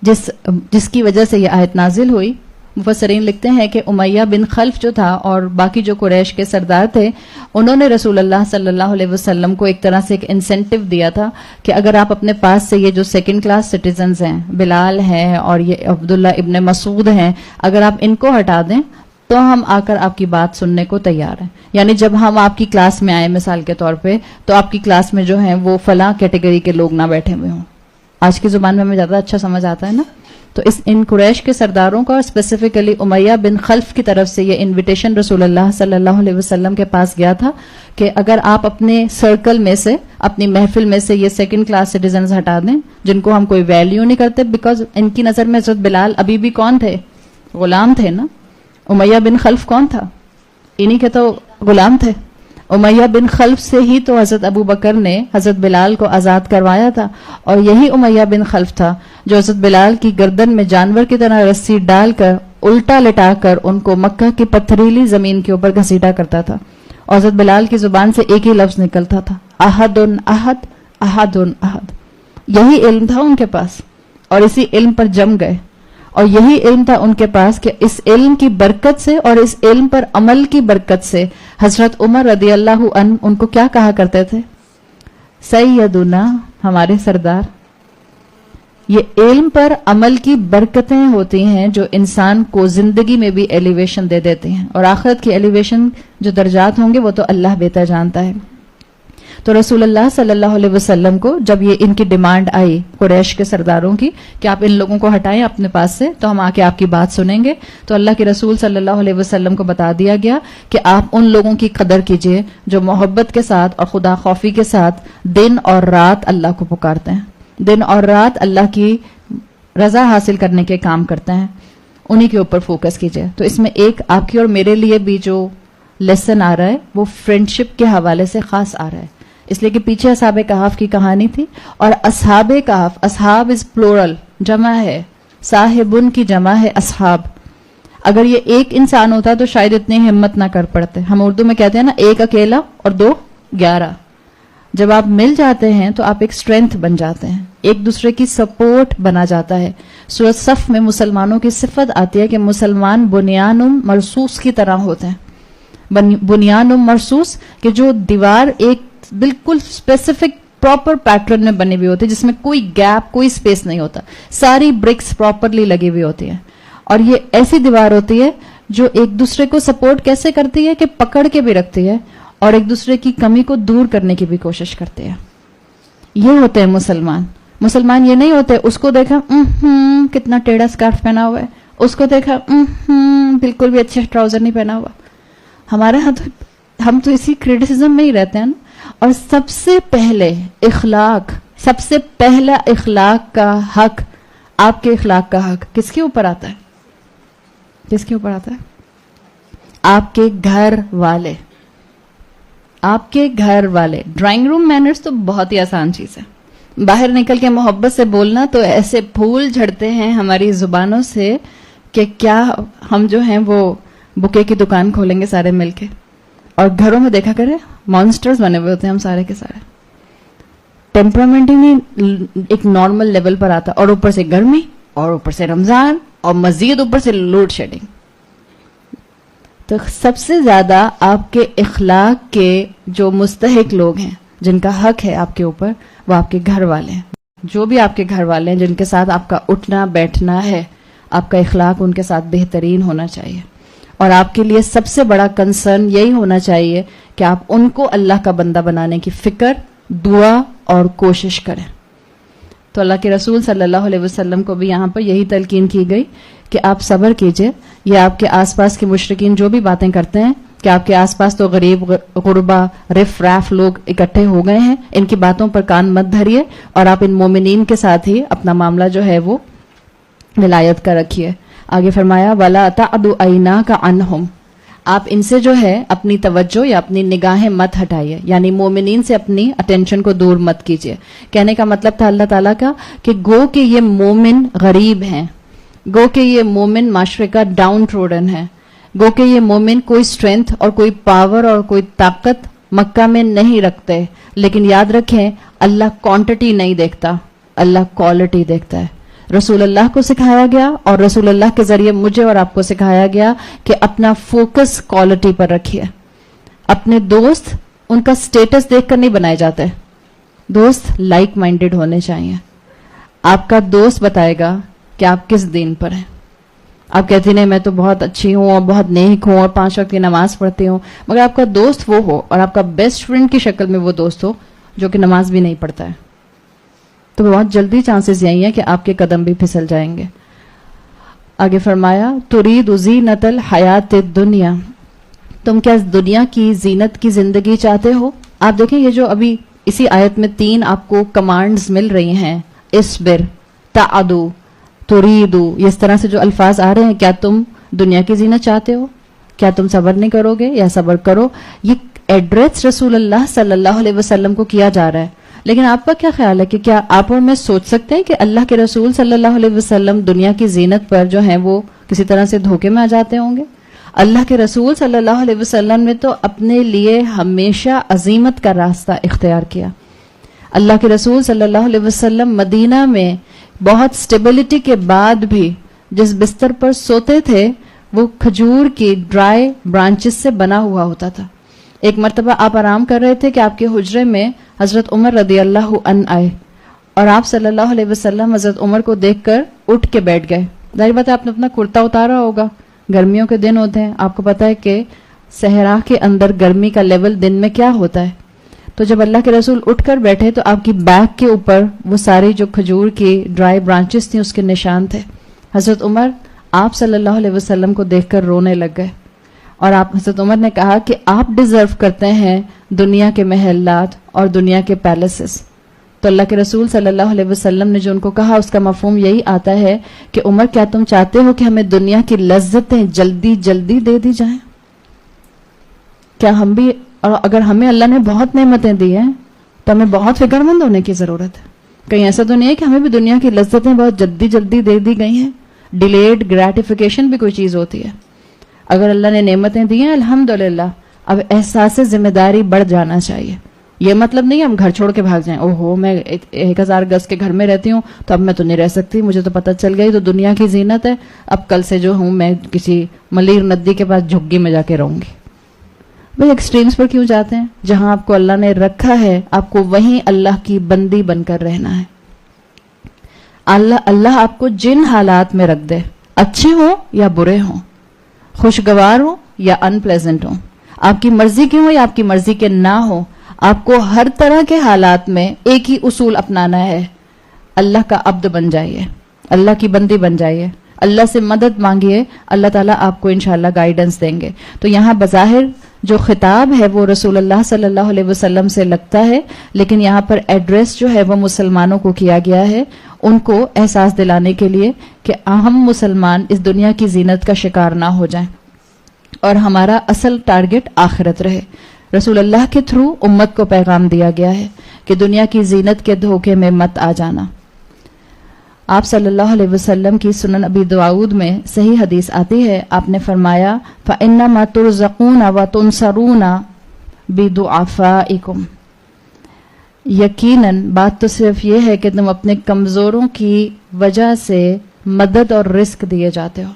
جس کی وجہ سے یہ آیت نازل ہوئی, مفسرین لکھتے ہیں کہ امیہ بن خلف جو تھا اور باقی جو قریش کے سردار تھے, انہوں نے رسول اللہ صلی اللہ علیہ وسلم کو ایک طرح سے ایک انسینٹیو دیا تھا کہ اگر آپ اپنے پاس سے یہ جو سیکنڈ کلاس سٹیزنز ہیں, بلال ہیں اور یہ عبداللہ ابن مسعود ہیں, اگر آپ ان کو ہٹا دیں تو ہم آ کر آپ کی بات سننے کو تیار ہیں. یعنی جب ہم آپ کی کلاس میں آئے مثال کے طور پہ, تو آپ کی کلاس میں جو ہیں وہ فلاں کیٹیگری کے لوگ نہ بیٹھے ہوئے ہوں. آج کی زبان میں ہمیں زیادہ اچھا سمجھ آتا ہے نا. تو ان قریش کے سرداروں کا اور اسپیسیفکلی امیہ بن خلف کی طرف سے یہ انویٹیشن رسول اللہ صلی اللہ علیہ وسلم کے پاس گیا تھا کہ اگر آپ اپنے سرکل میں سے, اپنی محفل میں سے یہ سیکنڈ کلاس سٹیزنز ہٹا دیں جن کو ہم کوئی ویلیو نہیں کرتے, بیکاز ان کی نظر میں حضرت بلال ابھی بھی کون تھے؟ غلام تھے نا. امیہ بن خلف کون تھا؟ انہی کے تو غلام تھے. امیہ بن خلف سے ہی تو حضرت ابو بکر نے حضرت بلال کو آزاد کروایا تھا, اور یہی امیہ بن خلف تھا جو حضرت بلال کی گردن میں جانور کی طرح رسی ڈال کر الٹا لٹا کر ان کو مکہ کی پتھریلی زمین کے اوپر گھسیٹا کرتا تھا, اور حضرت بلال کی زبان سے ایک ہی لفظ نکلتا تھا, احد احد احد احد. یہی علم تھا ان کے پاس, اور اسی علم پر جم گئے, اور یہی علم تھا ان کے پاس کہ اس علم کی برکت سے اور اس علم پر عمل کی برکت سے حضرت عمر رضی اللہ عنہ ان کو کیا کہا کرتے تھے؟ سیدنا, ہمارے سردار. یہ علم پر عمل کی برکتیں ہوتی ہیں جو انسان کو زندگی میں بھی ایلیویشن دے دیتی ہیں, اور آخرت کی ایلیویشن جو درجات ہوں گے وہ تو اللہ بہتر جانتا ہے. تو رسول اللہ صلی اللہ علیہ وسلم کو جب یہ ان کی ڈیمانڈ آئی قریش کے سرداروں کی کہ آپ ان لوگوں کو ہٹائیں اپنے پاس سے تو ہم آ کے آپ کی بات سنیں گے, تو اللہ کے رسول صلی اللہ علیہ وسلم کو بتا دیا گیا کہ آپ ان لوگوں کی قدر کیجئے جو محبت کے ساتھ اور خدا خوفی کے ساتھ دن اور رات اللہ کو پکارتے ہیں, دن اور رات اللہ کی رضا حاصل کرنے کے کام کرتے ہیں, انہی کے اوپر فوکس کیجئے. تو اس میں ایک آپ کی اور میرے لیے بھی جو لیسن آ رہا ہے وہ فرینڈشپ کے حوالے سے خاص آ رہا ہے, اس لیے کہ پیچھے اصحاب کہف کی کہانی تھی, اور اصحاب کہف, اصحاب از پلورل, جمع ہے, صاحبن کی جمع ہے اصحاب. اگر یہ ایک انسان ہوتا تو شاید اتنی ہمت نہ کر پڑتے. ہم اردو میں کہتے ہیں نا, ایک اکیلا اور 2 11. جب آپ مل جاتے ہیں تو آپ ایک اسٹرینتھ بن جاتے ہیں, ایک دوسرے کی سپورٹ بنا جاتا ہے. سورۃ صف میں مسلمانوں کی صفت آتی ہے کہ مسلمان بنیان مرصوص کی طرح ہوتے ہیں. بنیان مرصوص, کہ جو دیوار ایک بالکل اسپیسیفک پراپر پیٹرن میں بنی ہوئی ہوتی ہے, جس میں کوئی گیپ, کوئی اسپیس نہیں ہوتا, ساری برکس پراپرلی لگی ہوئی ہوتی ہیں. اور یہ ایسی دیوار ہوتی ہے جو ایک دوسرے کو سپورٹ کیسے کرتی ہے کہ پکڑ کے بھی رکھتی ہے اور ایک دوسرے کی کمی کو دور کرنے کی بھی کوشش کرتے ہیں. یہ ہوتے ہیں مسلمان. مسلمان یہ نہیں ہوتے اس کو دیکھا کتنا ٹیڑھا اسکارف پہنا ہوا ہے, اس کو دیکھا بالکل بھی اچھے ٹراؤزر نہیں پہنا ہوا. ہمارے ہاں تو ہم تو اسی کریٹیسزم میں ہی رہتے ہیں نا. اور سب سے پہلے اخلاق, سب سے پہلا اخلاق کا حق, آپ کے اخلاق کا حق کس کے اوپر آتا ہے؟ کس کے اوپر آتا ہے؟ آپ کے گھر والے. آپ کے گھر والے. ڈرائنگ روم مینرز تو بہت ہی آسان چیز ہے. باہر نکل کے محبت سے بولنا تو ایسے پھول جھڑتے ہیں ہماری زبانوں سے کہ کیا ہم جو ہیں وہ بکے کی دکان کھولیں گے سارے مل کے. اور گھروں میں دیکھا کرے مانسٹرز بنے ہوئے ہوتے ہیں ہم سارے کے سارے. ٹیمپرامنٹ ہی نہیں ایک نارمل لیول پر آتا, اور اوپر سے گرمی, اور اوپر سے رمضان, اور مزید اوپر سے لوڈ شیڈنگ. تو سب سے زیادہ آپ کے اخلاق کے جو مستحق لوگ ہیں, جن کا حق ہے آپ کے اوپر, وہ آپ کے گھر والے ہیں. جو بھی آپ کے گھر والے ہیں جن کے ساتھ آپ کا اٹھنا بیٹھنا ہے, آپ کا اخلاق ان کے ساتھ بہترین ہونا چاہیے. اور آپ کے لیے سب سے بڑا کنسرن یہی ہونا چاہیے کہ آپ ان کو اللہ کا بندہ بنانے کی فکر, دعا اور کوشش کریں. تو اللہ کے رسول صلی اللہ علیہ وسلم کو بھی یہاں پر یہی تلقین کی گئی کہ آپ صبر کیجئے. یہ آپ کے آس پاس کے مشرکین جو بھی باتیں کرتے ہیں کہ آپ کے آس پاس تو غریب غربا رف راف لوگ اکٹھے ہو گئے ہیں, ان کی باتوں پر کان مت دھریے, اور آپ ان مومنین کے ساتھ ہی اپنا معاملہ جو ہے وہ ولایت کا رکھیے. آگے فرمایا وَلَا تَعْدُ عَيْنَاكَ عَنْهُمْ, آپ ان سے جو ہے اپنی توجہ یا اپنی نگاہیں مت ہٹائیے، یعنی مومنین سے اپنی اٹینشن کو دور مت کیجیے. کہنے کا مطلب تھا اللہ تعالیٰ کا کہ گو کہ یہ مومن غریب ہیں، گو کہ یہ مومن معاشرے کا ڈاؤن ٹروڈن ہے، گو کہ یہ مومن کوئی اسٹرینتھ اور کوئی پاور اور کوئی طاقت مکہ میں نہیں رکھتے، لیکن یاد رکھیں اللہ کوانٹٹی نہیں دیکھتا، اللہ کوالٹی دیکھتا ہے. رسول اللہ کو سکھایا گیا اور رسول اللہ کے ذریعے مجھے اور آپ کو سکھایا گیا کہ اپنا فوکس کوالٹی پر رکھیے. اپنے دوست ان کا سٹیٹس دیکھ کر نہیں بنائے جاتے، دوست لائک مائنڈڈ ہونے چاہیے. آپ کا دوست بتائے گا کہ آپ کس دین پر ہیں. آپ کہتی نہیں میں تو بہت اچھی ہوں اور بہت نیک ہوں اور 5 وقت کی نماز پڑھتی ہوں، مگر آپ کا دوست وہ ہو اور آپ کا بیسٹ فرینڈ کی شکل میں وہ دوست ہو جو کہ نماز بھی نہیں پڑھتا ہے، تو بہت جلدی چانسز یہی ہیں کہ آپ کے قدم بھی پھسل جائیں گے. آگے فرمایا ترید زینت الحیات الدنیا، تم کیا دنیا کی زینت کی زندگی چاہتے ہو؟ آپ دیکھیں یہ جو ابھی اسی آیت میں 3 آپ کو کمانڈز مل رہی ہیں، اصبر، تعدو، تریدو، اس طرح سے جو الفاظ آ رہے ہیں، کیا تم دنیا کی زینت چاہتے ہو؟ کیا تم صبر نہیں کرو گے یا صبر کرو؟ یہ ایڈریس رسول اللہ صلی اللہ علیہ وسلم کو کیا جا رہا ہے. لیکن آپ کا کیا خیال ہے کہ کیا آپ اور میں سوچ سکتے ہیں کہ اللہ کے رسول صلی اللہ علیہ وسلم دنیا کی زینت پر جو ہیں وہ کسی طرح سے دھوکے میں آ جاتے ہوں گے؟ اللہ کے رسول صلی اللہ علیہ وسلم نے تو اپنے لیے ہمیشہ عظیمت کا راستہ اختیار کیا. اللہ کے رسول صلی اللہ علیہ وسلم مدینہ میں بہت سٹیبلٹی کے بعد بھی جس بستر پر سوتے تھے وہ کھجور کی ڈرائی برانچز سے بنا ہوا ہوتا تھا. ایک مرتبہ آپ آرام کر رہے تھے کہ آپ کے حجرے میں حضرت عمر رضی اللہ عنہ آئے اور آپ صلی اللہ علیہ وسلم حضرت عمر کو دیکھ کر اٹھ کے بیٹھ گئے. ظاہر بات ہے آپ نے اپنا کرتا اتارا ہوگا، گرمیوں کے دن ہوتے ہیں، آپ کو پتا ہے کہ صحرا کے اندر گرمی کا لیول دن میں کیا ہوتا ہے. تو جب اللہ کے رسول اٹھ کر بیٹھے تو آپ کی بیک کے اوپر وہ ساری جو کھجور کی ڈرائی برانچز تھیں اس کے نشان تھے. حضرت عمر آپ صلی اللہ علیہ وسلم کو دیکھ کر رونے لگ گئے اور آپ حضرت عمر نے کہا کہ آپ ڈیزرو کرتے ہیں دنیا کے محلات اور دنیا کے پیلسز. تو اللہ کے رسول صلی اللہ علیہ وسلم نے جو ان کو کہا اس کا مفہوم یہی آتا ہے کہ عمر کیا تم چاہتے ہو کہ ہمیں دنیا کی لذتیں جلدی جلدی دے دی جائیں؟ کیا ہم بھی، اور اگر ہمیں اللہ نے بہت نعمتیں دی ہیں تو ہمیں بہت فکر مند ہونے کی ضرورت ہے. کہیں ایسا تو نہیں ہے کہ ہمیں بھی دنیا کی لذتیں بہت جلدی جلدی دے دی گئی ہیں. ڈیلیڈ گریٹیفیکیشن بھی کوئی چیز ہوتی ہے. اگر اللہ نے نعمتیں دی ہیں الحمدللہ، اب احساس ذمہ داری بڑھ جانا چاہیے. یہ مطلب نہیں ہم گھر چھوڑ کے بھاگ جائیں، اوہو میں 1000 گز کے گھر میں رہتی ہوں تو اب میں تو نہیں رہ سکتی، مجھے تو پتہ چل گئی تو دنیا کی زینت ہے، اب کل سے جو ہوں میں کسی ملیر ندی کے پاس جھگی میں جا کے رہوں گی. بھئی ایکسٹریمز پر کیوں جاتے ہیں؟ جہاں آپ کو اللہ نے رکھا ہے آپ کو وہیں اللہ کی بندی بن کر رہنا ہے. اللہ آپ کو جن حالات میں رکھ دے، اچھے ہوں یا برے ہوں، خوشگوار ہوں یا ان پلیزنٹ ہوں، آپ کی مرضی کے ہوں یا آپ کی مرضی کے نہ ہوں، آپ کو ہر طرح کے حالات میں ایک ہی اصول اپنانا ہے، اللہ کا عبد بن جائیے، اللہ کی بندی بن جائیے، اللہ سے مدد مانگیے، اللہ تعالیٰ آپ کو انشاءاللہ گائیڈنس دیں گے. تو یہاں بظاہر جو خطاب ہے وہ رسول اللہ صلی اللہ علیہ وسلم سے لگتا ہے، لیکن یہاں پر ایڈریس جو ہے وہ مسلمانوں کو کیا گیا ہے، ان کو احساس دلانے کے لیے کہ ہم مسلمان اس دنیا کی زینت کا شکار نہ ہو جائیں اور ہمارا اصل ٹارگٹ آخرت رہے. رسول اللہ کے تھرو امت کو پیغام دیا گیا ہے کہ دنیا کی زینت کے دھوکے میں مت آ جانا. آپ صلی اللہ علیہ وسلم کی سنن ابی داؤد میں صحیح حدیث آتی ہے، آپ نے فرمایا فَإِنَّمَا تُرْزَقُونَ وَتُنْصَرُونَ بِدُعَفَائِكُمْ، یقیناً بات تو صرف یہ ہے کہ تم اپنے کمزوروں کی وجہ سے مدد اور رزق دیے جاتے ہو.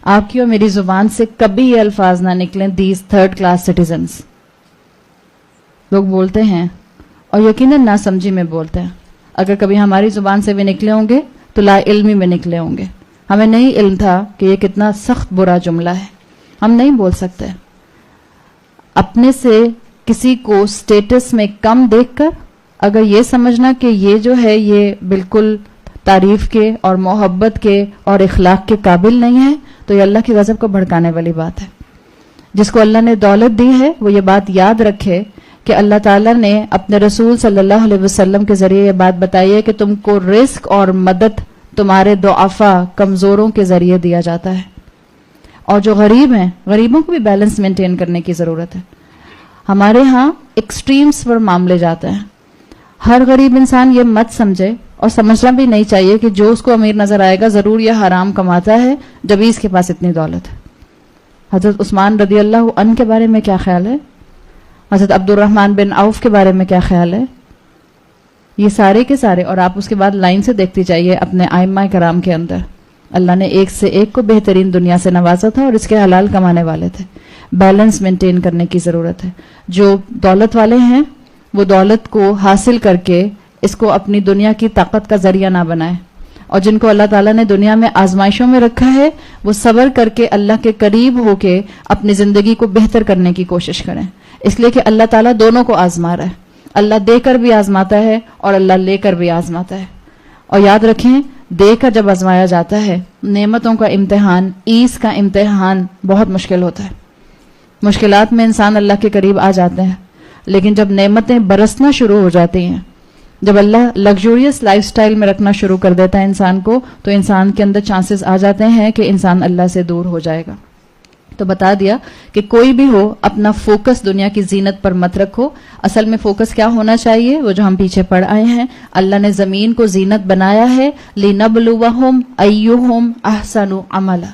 آپ کی اور میری زبان سے کبھی یہ الفاظ نہ نکلیں دیز تھرڈ کلاس سٹیزنز. لوگ بولتے ہیں اور یقیناً ناسمجھی میں بولتے ہیں. اگر کبھی ہماری زبان سے بھی نکلے ہوں گے تو لا علمی میں نکلے ہوں گے. ہمیں نہیں علم تھا کہ یہ کتنا سخت برا جملہ ہے. ہم نہیں بول سکتے. اپنے سے کسی کو سٹیٹس میں کم دیکھ کر اگر یہ سمجھنا کہ یہ جو ہے یہ بالکل تعریف کے اور محبت کے اور اخلاق کے قابل نہیں ہے تو یہ اللہ کی غضب کو بھڑکانے والی بات ہے. جس کو اللہ نے دولت دی ہے وہ یہ بات یاد رکھے کہ اللہ تعالیٰ نے اپنے رسول صلی اللہ علیہ وسلم کے ذریعے یہ بات بتائی ہے کہ تم کو رزق اور مدد تمہارے ضعفاء کمزوروں کے ذریعے دیا جاتا ہے. اور جو غریب ہیں غریبوں کو بھی بیلنس مینٹین کرنے کی ضرورت ہے. ہمارے ہاں ایکسٹریمز پر معاملے جاتے ہیں. ہر غریب انسان یہ مت سمجھے اور سمجھنا بھی نہیں چاہیے کہ جو اس کو امیر نظر آئے گا ضرور یہ حرام کماتا ہے جبھی اس کے پاس اتنی دولت ہے. حضرت عثمان رضی اللہ عنہ کے بارے میں کیا خیال ہے؟ حضرت عبد الرحمن بن عوف کے بارے میں کیا خیال ہے؟ یہ سارے کے سارے، اور آپ اس کے بعد لائن سے دیکھتی جائیے اپنے ائمہ کرام کے اندر، اللہ نے ایک سے ایک کو بہترین دنیا سے نوازا تھا اور اس کے حلال کمانے والے تھے. بیلنس مینٹین کرنے کی ضرورت ہے. جو دولت والے ہیں وہ دولت کو حاصل کر کے اس کو اپنی دنیا کی طاقت کا ذریعہ نہ بنائیں، اور جن کو اللہ تعالیٰ نے دنیا میں آزمائشوں میں رکھا ہے وہ صبر کر کے اللہ کے قریب ہو کے اپنی زندگی کو بہتر کرنے کی کوشش کریں. اس لیے کہ اللہ تعالیٰ دونوں کو آزما رہا ہے. اللہ دے کر بھی آزماتا ہے اور اللہ لے کر بھی آزماتا ہے. اور یاد رکھیں، دے کر جب آزمایا جاتا ہے نعمتوں کا امتحان، ایز کا امتحان بہت مشکل ہوتا ہے. مشکلات میں انسان اللہ کے قریب آ جاتے ہیں، لیکن جب نعمتیں برسنا شروع ہو جاتی ہیں، جب اللہ لگژوریس لائف سٹائل میں رکھنا شروع کر دیتا ہے انسان کو، تو انسان کے اندر چانسز آ جاتے ہیں کہ انسان اللہ سے دور ہو جائے گا. تو بتا دیا کہ کوئی بھی ہو اپنا فوکس دنیا کی زینت پر مت رکھو. اصل میں فوکس کیا ہونا چاہیے؟ وہ جو ہم پیچھے پڑھ آئے ہیں، اللہ نے زمین کو زینت بنایا ہے لِنَبْلُوَهُمْ أَيُّهُمْ أَحْسَنُ عَمَلًا.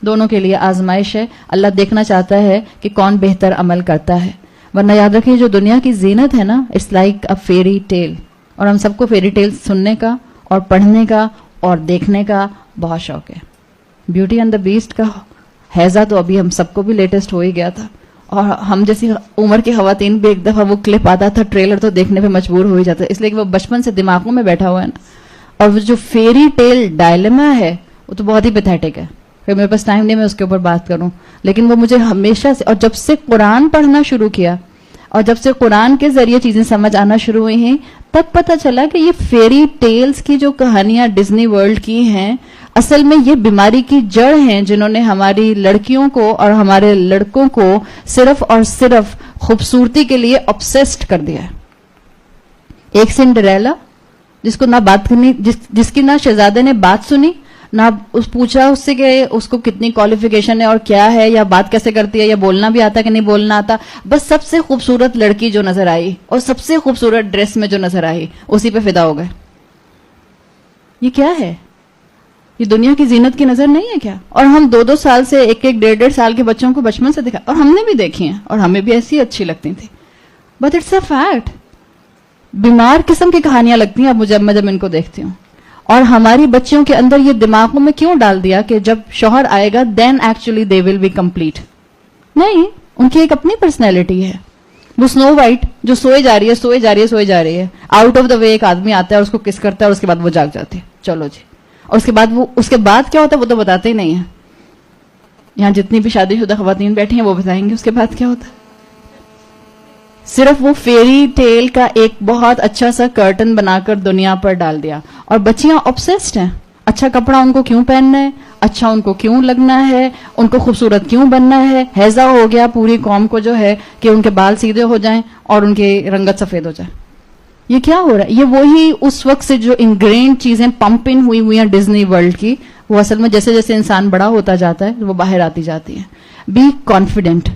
دونوں کے لیے آزمائش ہے. اللہ دیکھنا چاہتا ہے کہ کون بہتر عمل کرتا ہے. ورنہ یاد رکھیے جو دنیا کی زینت ہے نا، it's like a fairy tale. اور ہم سب کو فیری ٹیل سننے کا اور پڑھنے کا اور دیکھنے کا بہت شوق ہے. بیوٹی اینڈ دا بیسٹ کا حیضہ تو ابھی ہم سب کو بھی لیٹسٹ ہو ہی گیا تھا، اور ہم جیسی عمر کی خواتین بھی ایک دفعہ وہ کلپ آتا تھا ٹریلر تو دیکھنے پہ مجبور ہو ہی جاتا ہے، اس لیے کہ وہ بچپن سے دماغوں میں بیٹھا ہوا ہے نا. اور وہ جو فیری ٹیل ڈائلما ہے وہ تو بہت ہی پیتھیٹک ہے. پھر میرے پاس ٹائم نہیں میں اس کے اوپر بات کروں، لیکن وہ مجھے ہمیشہ سے، اور جب سے قرآن پڑھنا شروع کیا اور جب سے قرآن کے ذریعے چیزیں سمجھ آنا شروع ہوئی ہیں، تب پتہ چلا کہ یہ فیری ٹیلز کی جو کہانیاں ڈزنی ورلڈ کی ہیں، اصل میں یہ بیماری کی جڑ ہیں جنہوں نے ہماری لڑکیوں کو اور ہمارے لڑکوں کو صرف اور صرف خوبصورتی کے لیے obsessed کر دیا ہے. ایک سنڈریلا جس کو نہ بات کرنی، جس کی نہ شہزادے نے بات سنی، نہ پوچھا اس سے کہ اس کو کتنی کوالیفیکیشن ہے اور کیا ہے، یا بات کیسے کرتی ہے، یا بولنا بھی آتا کہ نہیں بولنا آتا، بس سب سے خوبصورت لڑکی جو نظر آئی اور سب سے خوبصورت ڈریس میں جو نظر آئی اسی پہ فدا ہو گئے. یہ کیا ہے؟ یہ دنیا کی زینت کی نظر نہیں ہے کیا؟ اور ہم 2-2 سال سے 1-1 سال کے بچوں کو بچپن سے دکھا، اور ہم نے بھی دیکھی ہیں اور ہمیں بھی ایسی اچھی لگتی تھی. But it's a fact. بیمار قسم کی کہانیاں لگتی ہیں اب مجھے جب ان کو دیکھتی ہوں. اور ہماری بچیوں کے اندر یہ دماغوں میں کیوں ڈال دیا کہ جب شوہر آئے گا then actually they will be complete? نہیں، ان کی ایک اپنی پرسنالٹی ہے. وہ سنو وائٹ جو سوئے جا رہی ہے آؤٹ آف دا وے ایک آدمی آتا ہے اور اس کو کس کرتا ہے اور اس کے بعد وہ جاگ جاتی ہے، چلو جی. اور اس کے بعد کیا ہوتا ہے وہ تو بتاتے ہی نہیں ہیں. یہاں جتنی بھی شادی شدہ خواتین بیٹھی ہیں وہ بتائیں گے اس کے بعد کیا ہوتا ہے. صرف وہ فیری ٹیل کا ایک بہت اچھا سا کرٹن بنا کر دنیا پر ڈال دیا. اور بچیاں obsessed ہیں. اچھا کپڑا ان کو کیوں پہننا ہے، اچھا ان کو کیوں لگنا ہے، ان کو خوبصورت کیوں بننا ہے. حیضہ ہو گیا پوری قوم کو جو ہے کہ ان کے بال سیدھے ہو جائیں اور ان کی رنگت سفید ہو جائے. یہ کیا ہو رہا ہے؟ یہ وہی اس وقت سے جو انگرینڈ چیزیں پمپ ان ہوئی ہیں ڈزنی ورلڈ کی، وہ اصل میں جیسے جیسے انسان بڑا ہوتا جاتا ہے وہ باہر آتی جاتی ہیں. Be confident.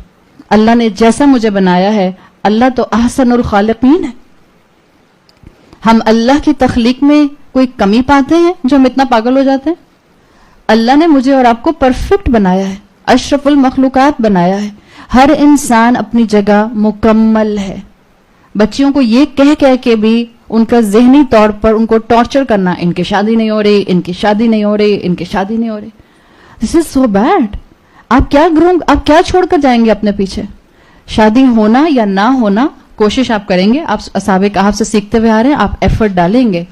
اللہ نے جیسا مجھے بنایا ہے، اللہ تو احسن الخالقین ہے. ہم اللہ کی تخلیق میں کوئی کمی پاتے ہیں جو ہم اتنا پاگل ہو جاتے ہیں؟ اللہ نے مجھے اور آپ کو پرفیکٹ بنایا ہے، اشرف المخلوقات بنایا ہے. ہر انسان اپنی جگہ مکمل ہے. بچیوں کو یہ کہہ کہہ کے بھی ان کا ذہنی طور پر ان کو ٹارچر کرنا، ان کی شادی نہیں ہو رہی، ان کی شادی نہیں ہو رہی، ان کی شادی نہیں ہو رہی. دس از سو بیڈ. آپ کیا چھوڑ کر جائیں گے اپنے پیچھے؟ شادی ہونا یا نہ ہونا کوشش آپ کریں گے، آپ اصحاب کہف سے سیکھتے ہوئے آ رہے ہیں، آپ ایفرٹ ڈالیں گے.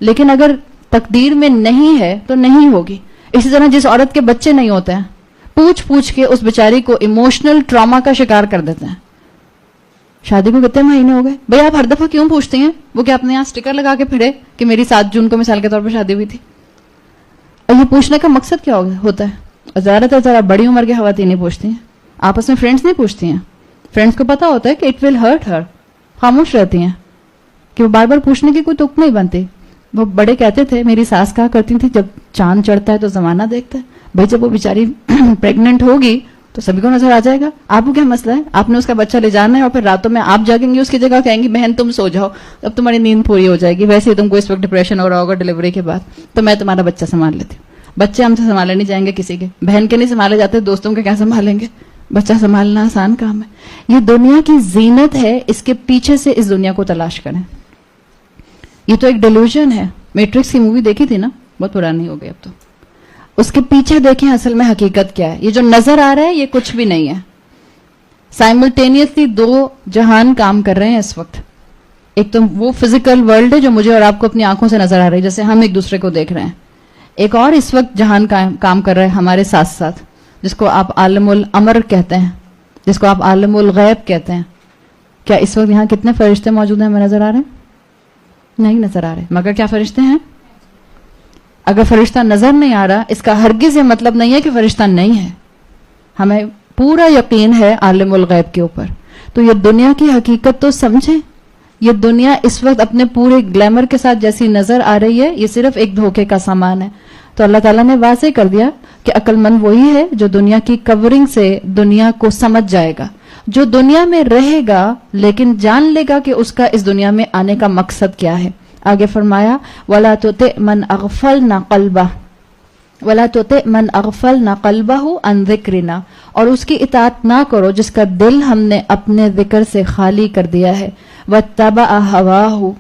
لیکن اگر تقدیر میں نہیں ہے تو نہیں ہوگی. اسی طرح جس عورت کے بچے نہیں ہوتے ہیں، پوچھ کے اس بیچاری کو ایموشنل ٹراما کا شکار کر دیتے ہیں. شادی کو کتنے مہینے ہو گئے بھئی، آپ ہر دفعہ کیوں پوچھتے ہیں؟ وہ کیا اپنے یہاں اسٹیکر لگا کے پھرے کہ میری 7 جون کو مثال کے طور پر شادی ہوئی تھی؟ اور یہ پوچھنے کا مقصد کیا ہوتا ہے؟ زیادہ تر ذرا بڑی عمر کی خواتین نہیں پوچھتی ہیں، آپس میں فرینڈس نہیں پوچھتی ہیں. فرینڈس کو پتا ہوتا ہے کہ اٹ ول ہرٹ ہر، خاموش رہتی ہیں کہ وہ بار بار پوچھنے کی کوئی تک نہیں بنتی. وہ بڑے کہتے تھے، میری ساس کہا کرتی تھی جب چاند چڑھتا ہے تو زمانہ دیکھتا ہے، بھائی جب وہ بیچاری پریگننٹ ہوگی تو سبھی کو نظر آ جائے گا. آپ کو کیا مسئلہ ہے؟ آپ نے اس کا بچہ لے جانا ہے اور پھر راتوں میں آپ جاگیں گے اس کی جگہ, کہیں گی بہن تم سو جاؤ, اب تمہاری نیند پوری ہو جائے گی. ویسے ہی تم کو اس وقت ڈپریشن ہو رہا ہوگا ڈلیوری کے بعد, تو میں تمہارا بچہ سنبھال لیتی ہوں. بچے ہم سے سنبھالے نہیں جائیں گے کسی کے, بہن کے نہیں سنبھالے جاتے, دوستوں کے کیا سنبھالیں گے؟ بچہ سنبھالنا آسان کام ہے. یہ دنیا کی زینت ہے, اس کے پیچھے سے اس دنیا کو تلاش کریں. یہ تو ایک ڈیلوژن ہے. میٹرکس کی مووی دیکھی تھی نا, بہت پرانی ہو گئی اب تو. اس کے پیچھے دیکھیں اصل میں حقیقت کیا ہے. یہ جو نظر آ رہا ہے یہ کچھ بھی نہیں ہے. سائملٹینیسلی دو جہان کام کر رہے ہیں اس وقت. ایک تو وہ فزیکل ورلڈ ہے جو مجھے اور آپ کو اپنی آنکھوں سے نظر آ رہی ہے, جیسے ہم ایک دوسرے کو دیکھ رہے ہیں. ایک اور اس وقت جہان کام کر رہا ہے ہمارے ساتھ ساتھ, جس کو آپ عالم الامر کہتے ہیں, جس کو آپ عالم الغیب کہتے ہیں. کیا اس وقت یہاں کتنے فرشتے موجود ہیں ہمیں نظر آ رہے ہیں؟ نہیں نظر آ رہے. مگر کیا فرشتے ہیں؟ اگر فرشتہ نظر نہیں آ رہا, اس کا ہرگز یہ مطلب نہیں ہے کہ فرشتہ نہیں ہے. ہمیں پورا یقین ہے عالم الغیب کے اوپر. تو یہ دنیا کی حقیقت تو سمجھیں. یہ دنیا اس وقت اپنے پورے گلیمر کے ساتھ جیسی نظر آ رہی ہے, یہ صرف ایک دھوکے کا سامان ہے. تو اللہ تعالیٰ نے واضح کر دیا کہ عقل مند وہی ہے جو دنیا کی کورنگ سے دنیا کو سمجھ جائے گا, جو دنیا میں رہے گا لیکن جان لے گا کہ اس کا اس دنیا میں آنے کا مقصد کیا ہے. آگے فرمایا وَلَا تُطِعْ مَنْ أَغْفَلْنَا قَلْبَهُ وَلَا تُطِعْ مَنْ أَغْفَلْنَا قَلْبَهُ عَنْ ذِكْرِنَا, اور اس کی اطاعت نہ کرو جس کا دل ہم نے اپنے ذکر سے خالی کر دیا ہے. وَاتَّبَعَ هَوَاهُ,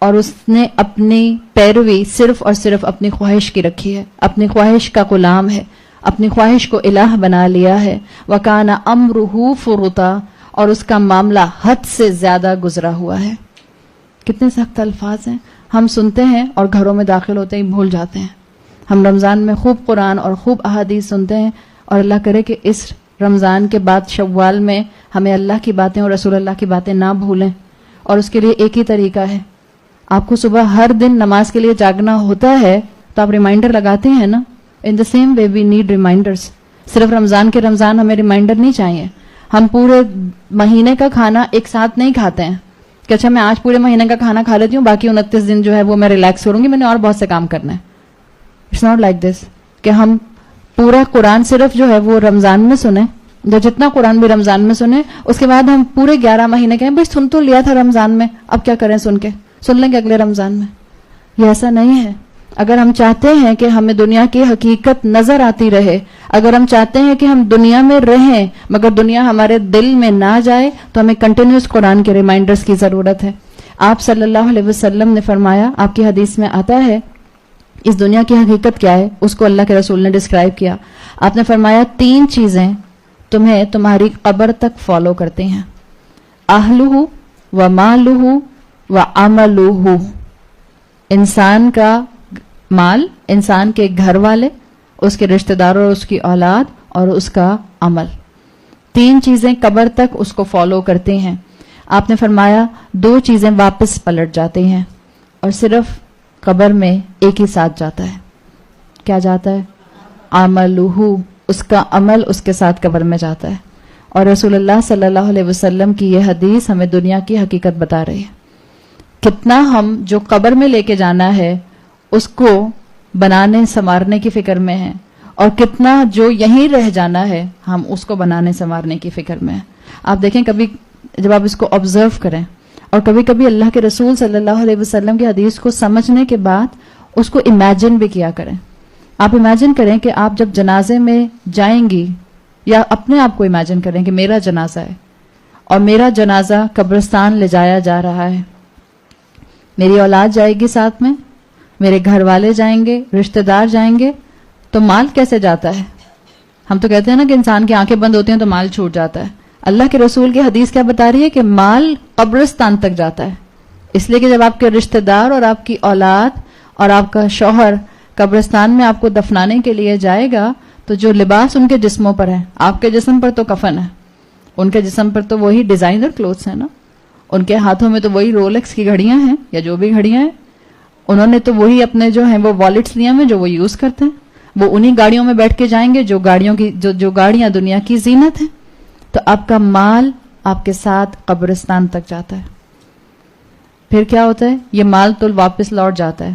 اور اس نے اپنی پیروی صرف اور صرف اپنی خواہش کی رکھی ہے, اپنی خواہش کا غلام ہے, اپنی خواہش کو الہ بنا لیا ہے. وَكَانَ أَمْرُهُ فُرُطًا, اور اس کا معاملہ حد سے زیادہ گزرا ہوا ہے. کتنے سخت الفاظ ہیں. ہم سنتے ہیں اور گھروں میں داخل ہوتے ہی بھول جاتے ہیں. ہم رمضان میں خوب قرآن اور خوب احادیث سنتے ہیں, اور اللہ کرے کہ اس رمضان کے بعد شوال میں ہمیں اللہ کی باتیں اور رسول اللہ کی باتیں نہ بھولیں. اور اس کے لیے ایک ہی طریقہ ہے. آپ کو صبح ہر دن نماز کے لیے جاگنا ہوتا ہے تو آپ ریمائنڈر لگاتے ہیں نا. In the same way we need reminders. صرف رمضان کے رمضان ہمیں ریمائنڈر نہیں چاہیے. ہم پورے مہینے کا کھانا ایک ساتھ نہیں کھاتے ہیں کہ اچھا میں آج پورے مہینے کا کھانا کھا لیتی ہوں, باقی 29 دن جو ہے وہ میں ریلیکس کروں گی, میں نے اور بہت سے کام کرنا ہے. اٹس ناٹ لائک دس کہ ہم پورا قرآن صرف جو ہے وہ رمضان میں سنیں, جو جتنا قرآن بھی رمضان میں سنیں, اس کے بعد ہم پورے 11 مہینے کہیں بھائی سن تو لیا تھا رمضان میں, اب کیا کریں, سن لیں گے اگلے رمضان میں. یہ ایسا نہیں ہے. اگر ہم چاہتے ہیں کہ ہمیں دنیا کی حقیقت نظر آتی رہے, اگر ہم چاہتے ہیں کہ ہم دنیا میں رہیں مگر دنیا ہمارے دل میں نہ جائے, تو ہمیں کنٹینیوس قرآن کے ریمائنڈرز کی ضرورت ہے. آپ صلی اللہ علیہ وسلم نے فرمایا, آپ کی حدیث میں آتا ہے, اس دنیا کی حقیقت کیا ہے اس کو اللہ کے رسول نے ڈسکرائب کیا. آپ نے فرمایا 3 چیزیں تمہیں تمہاری قبر تک فالو کرتی ہیں, اہلہ و مالہ و عملہ. انسان کا مال, انسان کے گھر والے, اس کے رشتہ دار اور اس کی اولاد, اور اس کا عمل. 3 چیزیں قبر تک اس کو فالو کرتی ہیں. آپ نے فرمایا 2 چیزیں واپس پلٹ جاتی ہیں, اور صرف قبر میں ایک ہی ساتھ جاتا ہے. کیا جاتا ہے؟ عملہ, اس کا عمل اس کے ساتھ قبر میں جاتا ہے. اور رسول اللہ صلی اللہ علیہ وسلم کی یہ حدیث ہمیں دنیا کی حقیقت بتا رہی ہے. کتنا ہم جو قبر میں لے کے جانا ہے اس کو بنانے سنوارنے کی فکر میں ہیں, اور کتنا جو یہیں رہ جانا ہے ہم اس کو بنانے سنوارنے کی فکر میں ہیں. آپ دیکھیں کبھی جب آپ اس کو آبزرو کریں, اور کبھی کبھی اللہ کے رسول صلی اللہ علیہ وسلم کی حدیث کو سمجھنے کے بعد اس کو امیجن بھی کیا کریں. آپ امیجن کریں کہ آپ جب جنازے میں جائیں گی, یا اپنے آپ کو امیجن کریں کہ میرا جنازہ ہے اور میرا جنازہ قبرستان لے جایا جا رہا ہے. میری اولاد جائے گی ساتھ میں, میرے گھر والے جائیں گے, رشتہ دار جائیں گے, تو مال کیسے جاتا ہے؟ ہم تو کہتے ہیں نا کہ انسان کی آنکھیں بند ہوتی ہیں تو مال چھوٹ جاتا ہے. اللہ کے رسول کی حدیث کیا بتا رہی ہے کہ مال قبرستان تک جاتا ہے. اس لیے کہ جب آپ کے رشتہ دار اور آپ کی اولاد اور آپ کا شوہر قبرستان میں آپ کو دفنانے کے لیے جائے گا, تو جو لباس ان کے جسموں پر ہے, آپ کے جسم پر تو کفن ہے, ان کے جسم پر تو وہی ڈیزائنر کلوتھس ہیں نا, ان کے ہاتھوں میں تو وہی رولیکس کی گھڑیاں ہیں یا جو بھی گھڑیاں ہیں, انہوں نے تو وہی اپنے جو ہیں وہ والیٹس لیے ہیں جو وہ یوز کرتے ہیں, وہ انہی گاڑیوں میں بیٹھ کے جائیں گے جو گاڑیاں دنیا کی زینت ہیں. تو آپ کا مال آپ کے ساتھ قبرستان تک جاتا ہے. پھر کیا ہوتا ہے؟ یہ مال تو واپس لوٹ جاتا ہے.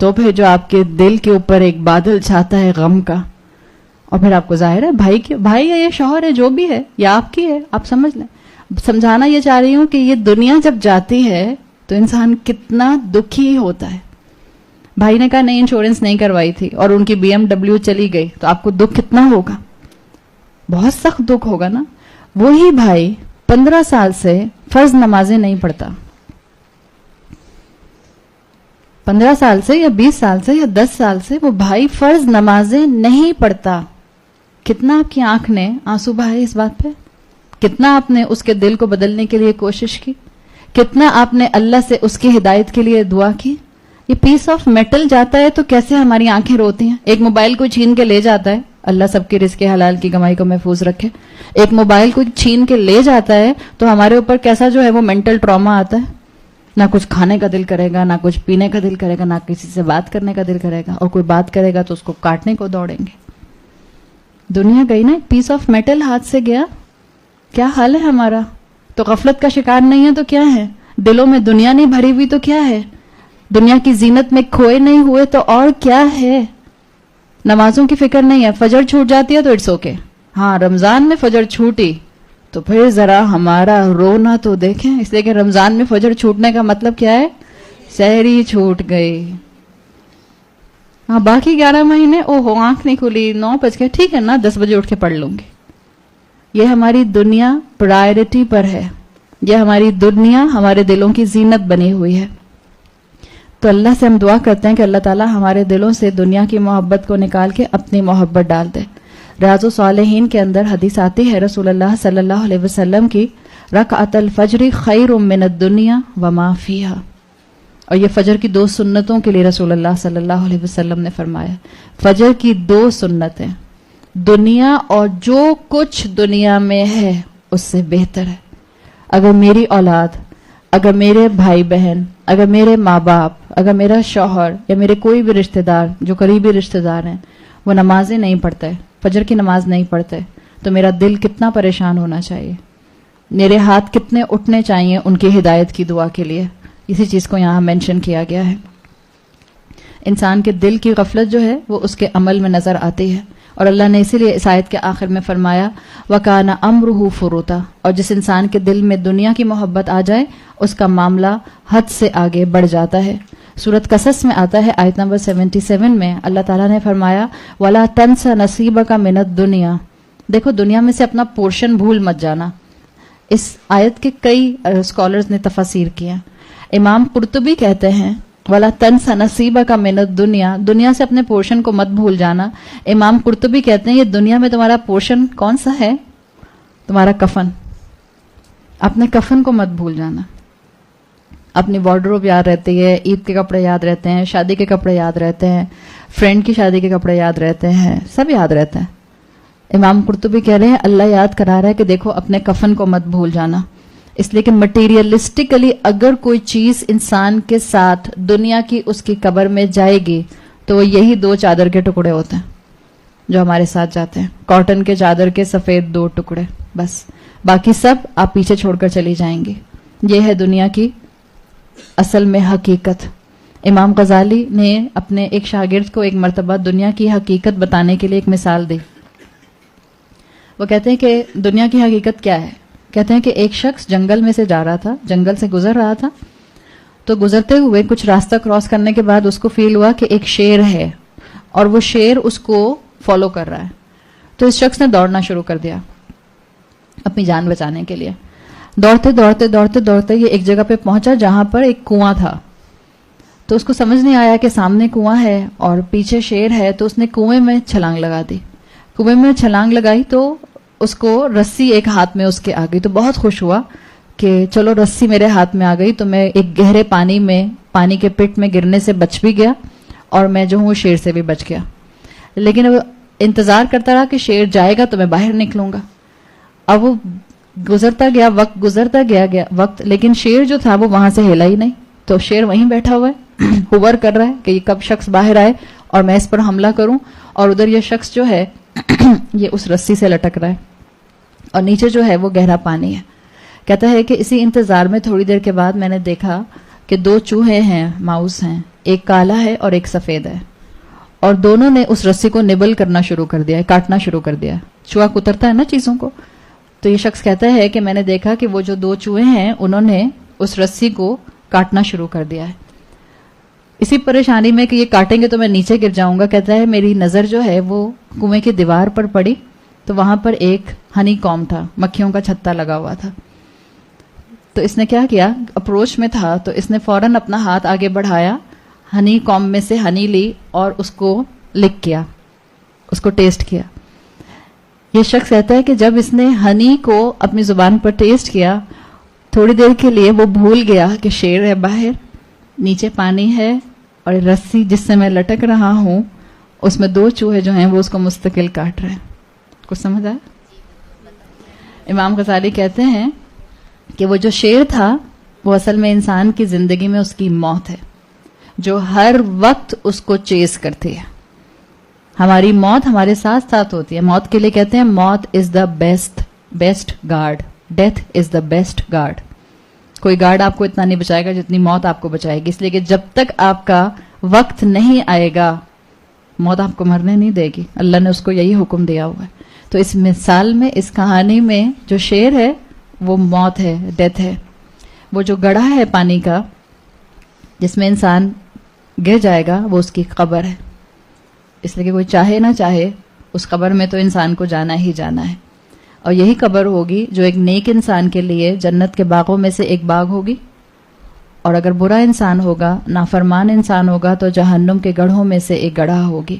تو پھر جو آپ کے دل کے اوپر ایک بادل چھاتا ہے غم کا, اور پھر آپ کو ظاہر ہے بھائی ہے, یہ شوہر ہے, جو بھی ہے, یا آپ کی ہے, آپ سمجھ لیں. سمجھانا یہ چاہ رہی ہوں کہ یہ دنیا جب جاتی ہے تو انسان کتنا دکھی ہوتا ہے. بھائی نے کہا نہیں انشورنس نہیں کروائی تھی اور ان کی BMW چلی گئی, تو آپ کو دکھ کتنا ہوگا, بہت سخت دکھ ہوگا نا. وہی بھائی 15 سال سے فرض نمازیں نہیں پڑھتا, 15 سال سے یا 20 سال سے یا 10 سال سے وہ بھائی فرض نمازیں نہیں پڑھتا. کتنا آپ کی آنکھ نے آنسو بہائے اس بات پہ, کتنا آپ نے اس کے دل کو بدلنے کے لیے کوشش کی, کتنا آپ نے اللہ سے اس کی ہدایت کے لیے دعا کی. یہ پیس آف میٹل جاتا ہے تو کیسے ہماری آنکھیں روتی ہیں. ایک موبائل کو چھین کے لے جاتا ہے, اللہ سب کے رزق حلال کی کمائی کو محفوظ رکھے. ایک موبائل کو چھین کے لے جاتا ہے تو ہمارے اوپر کیسا جو ہے وہ مینٹل ٹراما آتا ہے. نہ کچھ کھانے کا دل کرے گا, نہ کچھ پینے کا دل کرے گا, نہ کسی سے بات کرنے کا دل کرے گا, اور کوئی بات کرے گا تو اس کو کاٹنے کو دوڑیں گے. دنیا گئی نا, ایک پیس آف میٹل ہاتھ سے گیا, کیا حال ہے ہمارا. تو غفلت کا شکار نہیں ہے تو کیا ہے, دلوں میں دنیا نہیں بھری ہوئی تو کیا ہے, دنیا کی زینت میں کھوئے نہیں ہوئے تو اور کیا ہے. نمازوں کی فکر نہیں ہے, فجر چھوٹ جاتی ہے تو اٹس اوکے. ہاں رمضان میں فجر چھوٹی تو پھر ذرا ہمارا رونا تو دیکھیں, اس لیے کہ رمضان میں فجر چھوٹنے کا مطلب کیا ہے, سحری چھوٹ گئی. ہاں باقی 11 مہینے او ہو آنکھ نہیں کھلی, 9 بج گئے, ٹھیک ہے نا 10 بجے اٹھ کے پڑھ لوں گی. یہ ہماری دنیا پرائرٹی پر ہے, یہ ہماری دنیا ہمارے دلوں کی زینت بنی ہوئی ہے. تو اللہ سے ہم دعا کرتے ہیں کہ اللہ تعالیٰ ہمارے دلوں سے دنیا کی محبت کو نکال کے اپنی محبت ڈال دے. ریاض الصالحین کے اندر حدیث آتی ہے رسول اللہ صلی اللہ علیہ وسلم کی, رکعت الفجر خیر من الدنیا وما فیہا. اور یہ فجر کی 2 سنتوں کے لیے رسول اللہ صلی اللہ علیہ وسلم نے فرمایا, فجر کی 2 سنتیں دنیا اور جو کچھ دنیا میں ہے اس سے بہتر ہے. اگر میری اولاد, اگر میرے بھائی بہن, اگر میرے ماں باپ, اگر میرا شوہر یا میرے کوئی بھی رشتہ دار جو قریبی رشتہ دار ہیں وہ نمازیں نہیں پڑھتے, فجر کی نماز نہیں پڑھتے, تو میرا دل کتنا پریشان ہونا چاہیے, میرے ہاتھ کتنے اٹھنے چاہیے ان کی ہدایت کی دعا کے لیے. اسی چیز کو یہاں مینشن کیا گیا ہے. انسان کے دل کی غفلت جو ہے وہ اس کے عمل میں نظر آتی ہے, اور اللہ نے اسی لیے اس آیت کے آخر میں فرمایا وَكَانَ أَمْرُهُ فُرُوتًا. اور جس انسان کے دل میں دنیا کی محبت آ جائے اس کا معاملہ حد سے آگے بڑھ جاتا ہے. سورۃ قصص میں آتا ہے آیت نمبر 77 میں اللہ تعالیٰ نے فرمایا وَلَا تَنْسَ نَصِيبَكَ مِنَ الدُّنْيَا. دیکھو دنیا میں سے اپنا پورشن بھول مت جانا. اس آیت کے کئی اسکالرز نے تفاسیر کیا. امام قرطبی کہتے ہیں وَلَا تَنْسَ نَصِيبَكَ مِنَ الدُّنْيَا, دنیا سے اپنے پورشن کو مت بھول جانا. امام قرطبی کہتے ہیں یہ دنیا میں تمہارا پورشن کون سا ہے, تمہارا کفن. اپنے کفن کو مت بھول جانا. اپنی وارڈروب یاد رہتی ہے, عید کے کپڑے یاد رہتے ہیں, شادی کے کپڑے یاد رہتے ہیں, فرینڈ کی شادی کے کپڑے یاد رہتے ہیں, سب یاد رہتے ہیں. امام قرطبی کہہ رہے ہیں اللہ یاد کرا رہا ہے کہ دیکھو اپنے کفن کو مت بھول جانا. اس لیے کہ مٹیریلسٹکلی اگر کوئی چیز انسان کے ساتھ دنیا کی اس کی قبر میں جائے گی تو وہ یہی 2 چادر کے ٹکڑے ہوتے ہیں جو ہمارے ساتھ جاتے ہیں, کاٹن کے چادر کے سفید 2 ٹکڑے, بس باقی سب آپ پیچھے چھوڑ کر چلی جائیں گی. یہ ہے دنیا کی اصل میں حقیقت. امام غزالی نے اپنے ایک شاگرد کو ایک مرتبہ دنیا کی حقیقت بتانے کے لیے ایک مثال دی. وہ کہتے ہیں کہ دنیا کی حقیقت کیا ہے. کہتے ہیں کہ ایک شخص جنگل میں سے جا رہا تھا, جنگل سے گزر رہا تھا, تو گزرتے ہوئے کچھ راستہ کراس کرنے کے بعد اس کو فیل ہوا کہ ایک شیر ہے اور وہ شیر اس کو فالو کر رہا ہے. تو اس شخص نے دوڑنا شروع کر دیا اپنی جان بچانے کے لیے. دوڑتے دوڑتے دوڑتے دوڑتے یہ ایک جگہ پہ پہنچا جہاں پر ایک کنواں تھا. تو اس کو سمجھ نہیں آیا کہ سامنے کنواں ہے اور پیچھے شیر ہے, تو اس نے کنویں میں چھلانگ لگا دی. کنویں میں چھلانگ لگائی تو اس کو رسی ایک ہاتھ میں اس کے آ گئی. تو بہت خوش ہوا کہ چلو رسی میرے ہاتھ میں آ گئی تو میں ایک گہرے پانی میں, پانی کے پٹ میں گرنے سے بچ بھی گیا اور میں جو ہوں شیر سے بھی بچ گیا. لیکن اب انتظار کرتا رہا کہ شیر جائے گا تو میں باہر نکلوں گا. اب وہ گزرتا گیا وقت, گزرتا گیا وقت, لیکن شیر جو تھا وہ وہاں سے ہلا ہی نہیں. تو شیر وہیں بیٹھا ہوا ہے, ہوور کر رہا ہے کہ یہ کب شخص باہر آئے اور میں اس پر حملہ کروں, اور ادھر یہ شخص جو ہے یہ اس رسی سے لٹک رہا ہے اور نیچے جو ہے وہ گہرا پانی ہے. کہتا ہے کہ اسی انتظار میں تھوڑی دیر کے بعد میں نے دیکھا کہ 2 چوہے ہیں, ماؤس ہیں, ایک کالا ہے اور ایک سفید ہے, اور دونوں نے اس رسی کو نبل کرنا شروع کر دیا ہے, کاٹنا شروع کر دیا ہے. چوہا کترتا ہے نا چیزوں کو. تو یہ شخص کہتا ہے کہ میں نے دیکھا کہ وہ جو دو چوہے ہیں انہوں نے اس رسی کو کاٹنا شروع کر دیا ہے. اسی پریشانی میں کہ یہ کاٹیں گے تو میں نیچے گر جاؤں گا, کہتا ہے میری نظر جو ہے وہ کنویں کی دیوار پر پڑی, تو وہاں پر ایک ہنی کام تھا, مکھیوں کا چھتا لگا ہوا تھا. تو اس نے کیا کیا, اپروچ میں تھا تو اس نے فوراً اپنا ہاتھ آگے بڑھایا, ہنی کام میں سے ہنی لی اور اس کو لک کیا, اس کو ٹیسٹ کیا. یہ شخص کہتا ہے کہ جب اس نے ہنی کو اپنی زبان پر ٹیسٹ کیا, تھوڑی دیر کے لیے وہ بھول گیا کہ شیر ہے باہر, نیچے پانی ہے, اور رسی جس سے میں لٹک رہا ہوں اس میں دو چوہے جو ہیں وہ اس کو مستقل کاٹ رہے ہیں. کچھ سمجھ آیا؟ امام غزالی کہتے ہیں کہ وہ جو شیر تھا وہ اصل میں انسان کی زندگی میں اس کی موت ہے, جو ہر وقت اس کو چیز کرتی ہے. ہماری موت ہمارے ساتھ ساتھ ہوتی ہے. موت کے لیے کہتے ہیں موت is the best guard, death is the best guard. کوئی گارڈ آپ کو اتنا نہیں بچائے گا جتنی موت آپ کو بچائے گی, اس لیے کہ جب تک آپ کا وقت نہیں آئے گا موت آپ کو مرنے نہیں دے گی. اللہ نے اس کو یہی حکم دیا ہوا ہے. تو اس مثال میں, اس کہانی میں جو شیر ہے وہ موت ہے, ڈیتھ ہے. وہ جو گڑھا ہے پانی کا جس میں انسان گر جائے گا وہ اس کی قبر ہے. اس لیے کہ کوئی چاہے نہ چاہے اس قبر میں تو انسان کو جانا ہی جانا ہے, اور یہی قبر ہوگی جو ایک نیک انسان کے لیے جنت کے باغوں میں سے ایک باغ ہوگی, اور اگر برا انسان ہوگا, نافرمان انسان ہوگا تو جہنم کے گڑھوں میں سے ایک گڑھا ہوگی.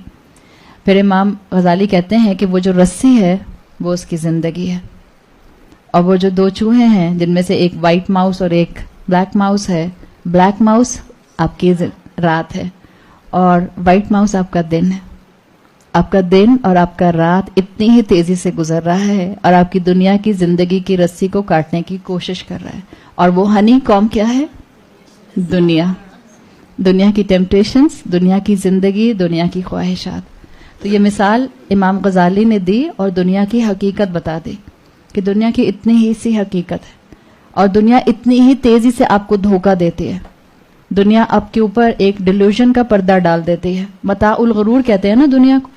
پھر امام غزالی کہتے ہیں کہ وہ جو رسی ہے وہ اس کی زندگی ہے, اور وہ جو دو چوہے ہیں جن میں سے ایک وائٹ ماؤس اور ایک بلیک ماؤس ہے, بلیک ماؤس آپ کی رات ہے اور وائٹ ماؤس آپ کا دن ہے. آپ کا دن اور آپ کا رات اتنی ہی تیزی سے گزر رہا ہے اور آپ کی دنیا کی زندگی کی رسی کو کاٹنے کی کوشش کر رہا ہے. اور وہ ہنی کام کیا ہے؟ دنیا کی ٹیمپٹیشنز, دنیا کی زندگی, دنیا کی خواہشات. تو یہ مثال امام غزالی نے دی اور دنیا کی حقیقت بتا دی کہ دنیا کی اتنی ہی سی حقیقت ہے, اور دنیا اتنی ہی تیزی سے آپ کو دھوکہ دیتی ہے. دنیا آپ کے اوپر ایک ڈیلیوژن کا پردہ ڈال دیتی ہے. متاع الغرور کہتے ہیں نا دنیا کو.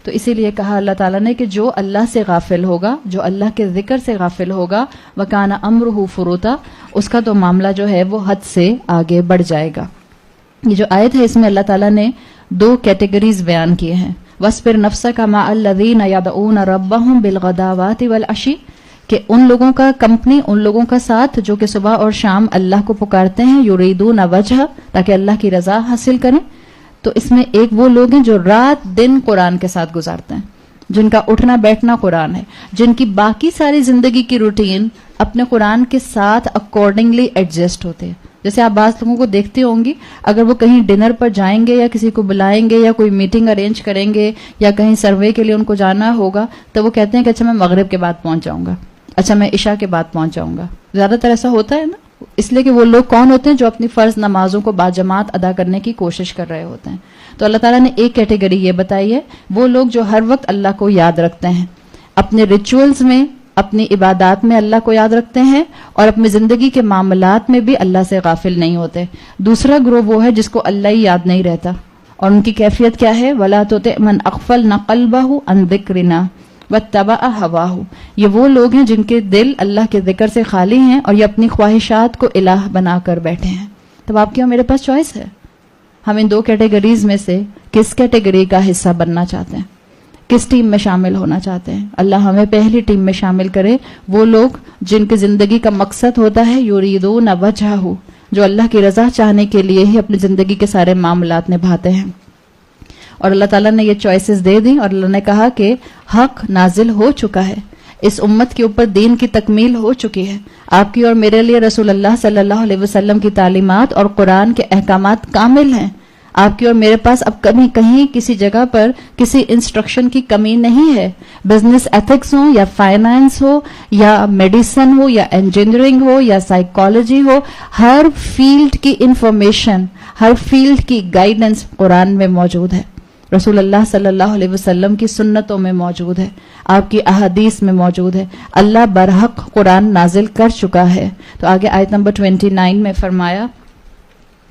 تو اسی لیے کہا اللہ تعالیٰ نے کہ جو اللہ سے غافل ہوگا, جو اللہ کے ذکر سے غافل ہوگا, وَكَانَ أَمْرُهُ فُرُوطًا, اس کا تو معاملہ جو ہے وہ حد سے آگے بڑھ جائے گا. یہ جو آیت ہے اس میں اللہ تعالیٰ نے دو کیٹیگریز بیان کیے ہیں. وَاصْبِرْ نَفْسَكَ مَعَ الَّذِينَ يَدْعُونَ رَبَّهُمْ بِالْغَدَاوَاتِ وَالْعَشِيِّ, کہ ان لوگوں کا کمپنی, ان لوگوں کا ساتھ جو کہ صبح اور شام اللہ کو پکارتے ہیں, یریدون وجہ, تاکہ اللہ کی رضا حاصل کریں. تو اس میں ایک وہ لوگ ہیں جو رات دن قرآن کے ساتھ گزارتے ہیں, جن کا اٹھنا بیٹھنا قرآن ہے, جن کی باقی ساری زندگی کی روٹین اپنے قرآن کے ساتھ اکارڈنگلی ایڈجسٹ ہوتے ہیں. جیسے آپ بعض لوگوں کو دیکھتے ہوں گی, اگر وہ کہیں ڈنر پر جائیں گے یا کسی کو بلائیں گے یا کوئی میٹنگ ارینج کریں گے یا کہیں سروے کے لیے ان کو جانا ہوگا, تو وہ کہتے ہیں کہ اچھا میں مغرب کے بعد پہنچ جاؤں گا, اچھا میں عشاء کے بعد پہنچ جاؤں گا. زیادہ تر ایسا ہوتا ہے نا, اس لیے کہ وہ لوگ کون ہوتے ہیں جو اپنی فرض نمازوں کو باجماعت ادا کرنے کی کوشش کر رہے ہوتے ہیں. تو اللہ تعالیٰ نے ایک کیٹیگری یہ بتائی ہے, وہ لوگ جو ہر وقت اللہ کو یاد رکھتے ہیں, اپنے ریچولز میں, اپنی عبادات میں اللہ کو یاد رکھتے ہیں, اور اپنی زندگی کے معاملات میں بھی اللہ سے غافل نہیں ہوتے. دوسرا گروہ وہ ہے جس کو اللہ ہی یاد نہیں رہتا, اور ان کی کیفیت کیا ہے؟ وَلَا تُطِعْ مَنْ أَغْفَلْنَا قَلْبَهُ عَنْ ذِكْرِنَا وَاتَّبَعَ هَوَاهُ. یہ وہ لوگ ہیں جن کے دل اللہ کے ذکر سے خالی ہیں اور یہ اپنی خواہشات کو الہ بنا کر بیٹھے ہیں. تب آپ کیا میرے پاس چوائس ہے, ہم ان دو کیٹیگریز میں سے کس کیٹیگری کا حصہ بننا چاہتے ہیں, کس ٹیم میں شامل ہونا چاہتے ہیں. اللہ ہمیں پہلی ٹیم میں شامل کرے, وہ لوگ جن کی زندگی کا مقصد ہوتا ہے یریدون وجہہ, جو اللہ کی رضا چاہنے کے لیے ہی اپنی زندگی کے سارے معاملات نبھاتے ہیں. اور اللہ تعالیٰ نے یہ چوائسز دے دی, اور اللہ نے کہا کہ حق نازل ہو چکا ہے, اس امت کے اوپر دین کی تکمیل ہو چکی ہے. آپ کی اور میرے لیے رسول اللہ صلی اللہ علیہ وسلم کی تعلیمات اور قرآن کے احکامات کامل ہیں. آپ کی اور میرے پاس اب کبھی کہیں کسی جگہ پر کسی انسٹرکشن کی کمی نہیں ہے. بزنس ایتھکس ہو یا فائنانس ہو یا میڈیسن ہو یا انجینئرنگ ہو یا سائیکالوجی ہو, ہر فیلڈ کی انفارمیشن, ہر فیلڈ کی گائیڈنس قرآن میں موجود ہے, رسول اللہ صلی اللہ علیہ وسلم کی سنتوں میں موجود ہے, آپ کی احادیث میں موجود ہے. اللہ برحق قرآن نازل کر چکا ہے. تو آگے آیت نمبر 29 میں فرمایا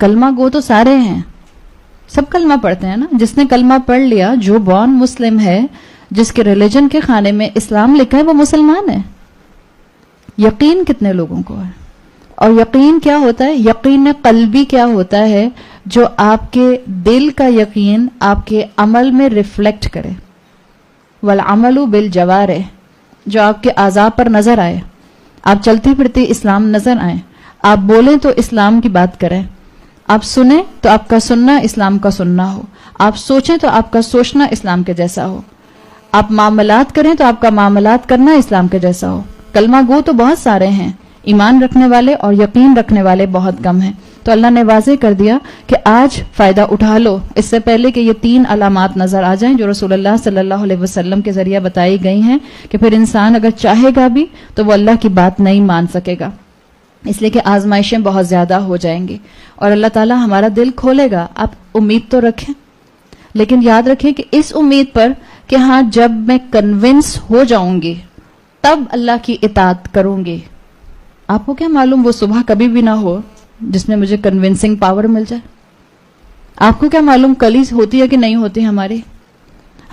کلمہ گو تو سارے ہیں, سب کلمہ پڑھتے ہیں نا. جس نے کلمہ پڑھ لیا, جو بورن مسلم ہے, جس کے ریلیجن کے خانے میں اسلام لکھا ہے, وہ مسلمان ہے. یقین کتنے لوگوں کو ہے؟ اور یقین کیا ہوتا ہے؟ یقین قلبی کیا ہوتا ہے؟ جو آپ کے دل کا یقین آپ کے عمل میں ریفلیکٹ کرے. والعمل بالجوارح, جو آپ کے اعضاء پر نظر آئے. آپ چلتی پھرتی اسلام نظر آئے, آپ بولیں تو اسلام کی بات کریں, آپ سنیں تو آپ کا سننا اسلام کا سننا ہو, آپ سوچیں تو آپ کا سوچنا اسلام کے جیسا ہو, آپ معاملات کریں تو آپ کا معاملات کرنا اسلام کے جیسا ہو. کلمہ گو تو بہت سارے ہیں, ایمان رکھنے والے اور یقین رکھنے والے بہت کم ہیں. تو اللہ نے واضح کر دیا کہ آج فائدہ اٹھا لو, اس سے پہلے کہ یہ 3 علامات نظر آ جائیں جو رسول اللہ صلی اللہ علیہ وسلم کے ذریعہ بتائی گئی ہیں, کہ پھر انسان اگر چاہے گا بھی تو وہ اللہ کی بات نہیں مان سکے گا, اس لیے کہ آزمائشیں بہت زیادہ ہو جائیں گی اور اللہ تعالیٰ ہمارا دل کھولے گا. آپ امید تو رکھیں, لیکن یاد رکھیں کہ اس امید پر کہ ہاں جب میں کنونس ہو جاؤں گی تب اللہ کی اطاعت کروں گی. آپ کو کیا معلوم وہ صبح کبھی بھی نہ ہو جس میں مجھے کنونسنگ پاور مل جائے. آپ کو کیا معلوم کل ہی ہوتی ہے کہ نہیں ہوتی ہماری.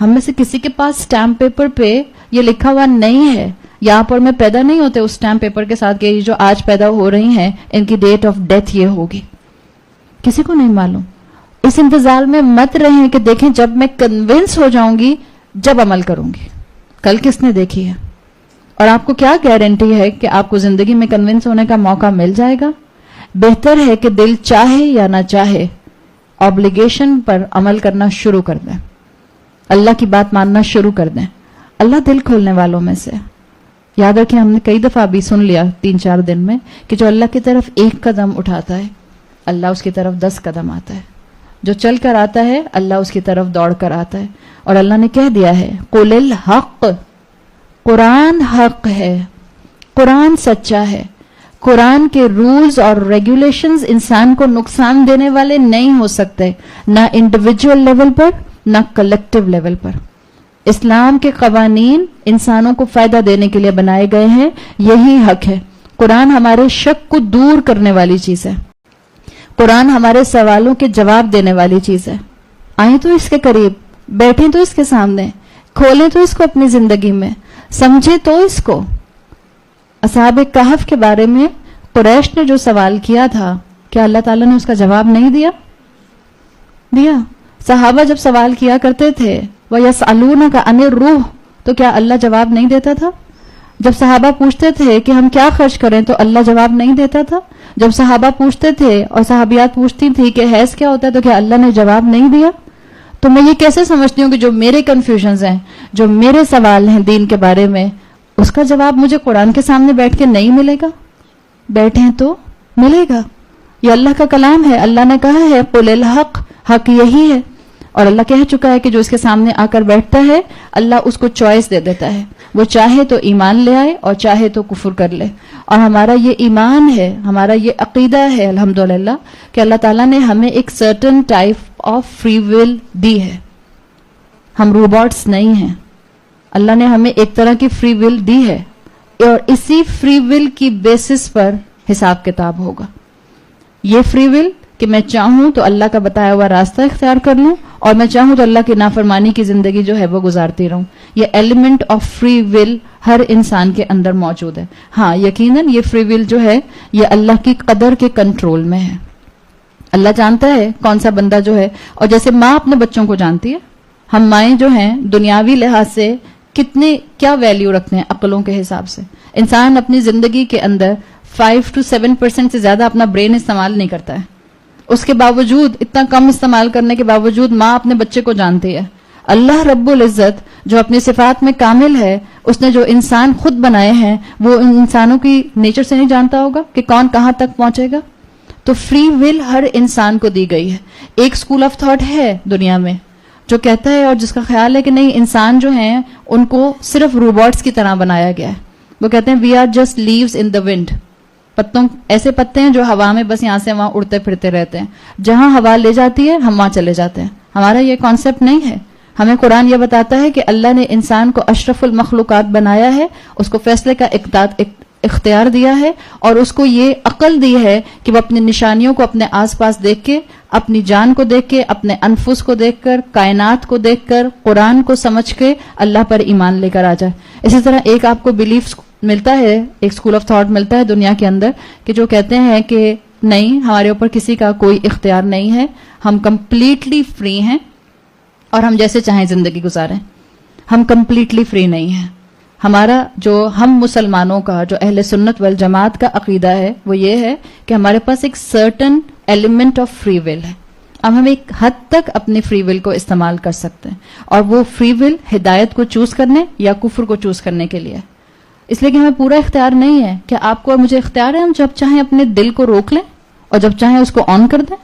ہم میں سے کسی کے پاس اسٹیمپ پیپر پہ یہ لکھا ہوا نہیں ہے, یہاں پر میں پیدا نہیں ہوتے اس اسٹیمپ پیپر کے ساتھ کہ جو آج پیدا ہو رہی ہیں ان کی ڈیٹ آف ڈیتھ یہ ہوگی. کسی کو نہیں معلوم. اس انتظار میں مت رہیں کہ دیکھیں جب میں کنونس ہو جاؤں گی جب عمل کروں گی. کل کس نے دیکھی ہے؟ اور آپ کو کیا گارنٹی ہے کہ آپ کو زندگی میں کنونس ہونے کا موقع مل جائے گا؟ بہتر ہے کہ دل چاہے یا نہ چاہے آبلیگیشن پر عمل کرنا شروع کر دیں, اللہ کی بات ماننا شروع کر دیں. اللہ دل کھولنے والوں میں سے. یاد رکھیں, ہم نے کئی دفعہ بھی سن لیا 3-4 دن میں کہ جو اللہ کی طرف 1 قدم اٹھاتا ہے اللہ اس کی طرف 10 قدم آتا ہے. جو چل کر آتا ہے اللہ اس کی طرف دوڑ کر آتا ہے. اور اللہ نے کہہ دیا ہے قل الحق, قرآن حق ہے, قرآن سچا ہے. قرآن کے رولز اور ریگولیشنز انسان کو نقصان دینے والے نہیں ہو سکتے, نہ انڈیویجول لیول پر نہ کلیکٹیو لیول پر. اسلام کے قوانین انسانوں کو فائدہ دینے کے لیے بنائے گئے ہیں, یہی حق ہے. قرآن ہمارے شک کو دور کرنے والی چیز ہے. قرآن ہمارے سوالوں کے جواب دینے والی چیز ہے. آئیں تو اس کے قریب, بیٹھیں تو اس کے سامنے, کھولیں تو اس کو اپنی زندگی میں, سمجھیں تو اس کو. اصحاب کہف کے بارے میں قریش نے جو سوال کیا تھا, کیا اللہ تعالیٰ نے اس کا جواب نہیں دیا؟ دیا. صحابہ جب سوال کیا کرتے تھے وَيَسْأَلُونَكَ عَنِ الرُّوحِ, تو کیا اللہ جواب نہیں دیتا تھا؟ جب صحابہ پوچھتے تھے کہ ہم کیا خرچ کریں تو اللہ جواب نہیں دیتا تھا؟ جب صحابہ پوچھتے تھے اور صحابیات پوچھتی تھی کہ حیض کیا ہوتا ہے تو کیا اللہ نے جواب نہیں دیا؟ تو میں یہ کیسے سمجھتی ہوں کہ جو میرے کنفیوژنز ہیں, جو میرے سوال ہیں دین کے بارے میں, اس کا جواب مجھے قرآن کے سامنے بیٹھ کے نہیں ملے گا؟ بیٹھیں تو ملے گا. یہ اللہ کا کلام ہے. اللہ نے کہا ہے قل الحق, حق یہی ہے. اور اللہ کہہ چکا ہے کہ جو اس کے سامنے آ کر بیٹھتا ہے اللہ اس کو چوائس دے دیتا ہے, وہ چاہے تو ایمان لے آئے اور چاہے تو کفر کر لے. اور ہمارا یہ ایمان ہے, ہمارا یہ عقیدہ ہے الحمدللہ کہ اللہ تعالیٰ نے ہمیں ایک certain type of free will دی ہے. ہم روبوٹس نہیں ہیں. اللہ نے ہمیں ایک طرح کی فری ول دی ہے اور اسی فری ول کی بیسس پر حساب کتاب ہوگا. یہ فری ول کہ میں چاہوں تو اللہ کا بتایا ہوا راستہ اختیار کر لوں اور میں چاہوں تو اللہ کی نافرمانی کی زندگی جو ہے وہ گزارتی رہوں. یہ ایلیمنٹ آف فری ول ہر انسان کے اندر موجود ہے. ہاں یقیناً یہ فری ول جو ہے یہ اللہ کی قدر کے کنٹرول میں ہے. اللہ جانتا ہے کون سا بندہ جو ہے, اور جیسے ماں اپنے بچوں کو جانتی ہے, ہم مائیں جو ہیں دنیاوی لحاظ سے کتنے کیا ویلیو رکھتے ہیں عقلوں کے حساب سے. انسان اپنی زندگی کے اندر 5 to 7% سے زیادہ اپنا برین استعمال نہیں کرتا ہے. اس کے باوجود, اتنا کم استعمال کرنے کے باوجود ماں اپنے بچے کو جانتی ہے. اللہ رب العزت جو اپنی صفات میں کامل ہے, اس نے جو انسان خود بنائے ہیں وہ ان انسانوں کی نیچر سے نہیں جانتا ہوگا کہ کون کہاں تک پہنچے گا. تو فری ول ہر انسان کو دی گئی ہے. ایک اسکول آف تھاٹ ہے دنیا میں جو کہتا ہے اور جس کا خیال ہے کہ نہیں انسان جو ہیں ان کو صرف روبوٹس کی طرح بنایا گیا ہے. وہ کہتے ہیں we are just leaves in the wind. پتوں ایسے پتے ہیں جو ہوا میں بس یہاں سے وہاں اڑتے پھرتے رہتے ہیں, جہاں ہوا لے جاتی ہے ہم وہاں چلے جاتے ہیں. ہمارا یہ کانسیپٹ نہیں ہے. ہمیں قرآن یہ بتاتا ہے کہ اللہ نے انسان کو اشرف المخلوقات بنایا ہے, اس کو فیصلے کا اختیار دیا ہے اور اس کو یہ عقل دی ہے کہ وہ اپنی نشانیوں کو اپنے آس پاس دیکھ کے، اپنی جان کو دیکھ کے، اپنے انفس کو دیکھ کر، کائنات کو دیکھ کر، قرآن کو سمجھ کے اللہ پر ایمان لے کر آ جائے. اسی طرح ایک آپ کو بلیف ملتا ہے، ایک اسکول آف تھاٹ ملتا ہے دنیا کے اندر کہ جو کہتے ہیں کہ نہیں، ہمارے اوپر کسی کا کوئی اختیار نہیں ہے، ہم کمپلیٹلی فری ہیں اور ہم جیسے چاہیں زندگی گزاریں. ہم کمپلیٹلی فری نہیں ہیں. ہمارا جو ہم مسلمانوں کا، جو اہل سنت والجماعت کا عقیدہ ہے وہ یہ ہے کہ ہمارے پاس ایک سرٹن ایلیمنٹ آف فری ول ہے. اب ہم ایک حد تک اپنی فری ول کو استعمال کر سکتے ہیں اور وہ فری ول ہدایت کو چوز کرنے یا کفر کو چوز کرنے کے لیے. اس لیے کہ ہمیں پورا اختیار نہیں ہے. کہ آپ کو اور مجھے اختیار ہے ہم جب چاہیں اپنے دل کو روک لیں اور جب چاہیں اس کو آن کر دیں؟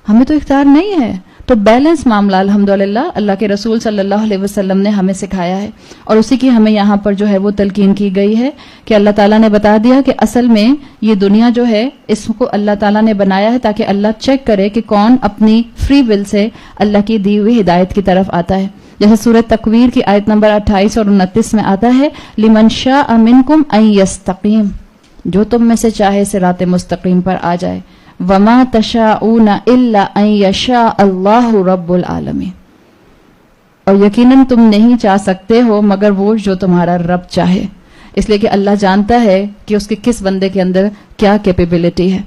ہمیں تو اختیار نہیں ہے. تو بیلنس معاملہ الحمدللہ اللہ کے رسول صلی اللہ علیہ وسلم نے ہمیں سکھایا ہے اور اسی کی ہمیں یہاں پر جو ہے وہ تلقین کی گئی ہے کہ اللہ تعالیٰ نے بتا دیا کہ اصل میں یہ دنیا جو ہے اس کو اللہ تعالیٰ نے بنایا ہے تاکہ اللہ چیک کرے کہ کون اپنی فری ول سے اللہ کی دی ہوئی ہدایت کی طرف آتا ہے. جیسے سورہ تکویر کی آیت نمبر 28 اور 29 میں آتا ہے لمن شاء منکم ان یستقیم، جو تم میں سے چاہے صراط مستقیم پر آ جائے. وما تشاءون الا ان یشاء اللہ رب العالمین، اور یقیناً تم نہیں چاہ سکتے ہو مگر وہ جو تمہارا رب چاہے. اس لیے کہ اللہ جانتا ہے کہ اس کے کس بندے کے اندر کیا کیپیبلٹی ہے.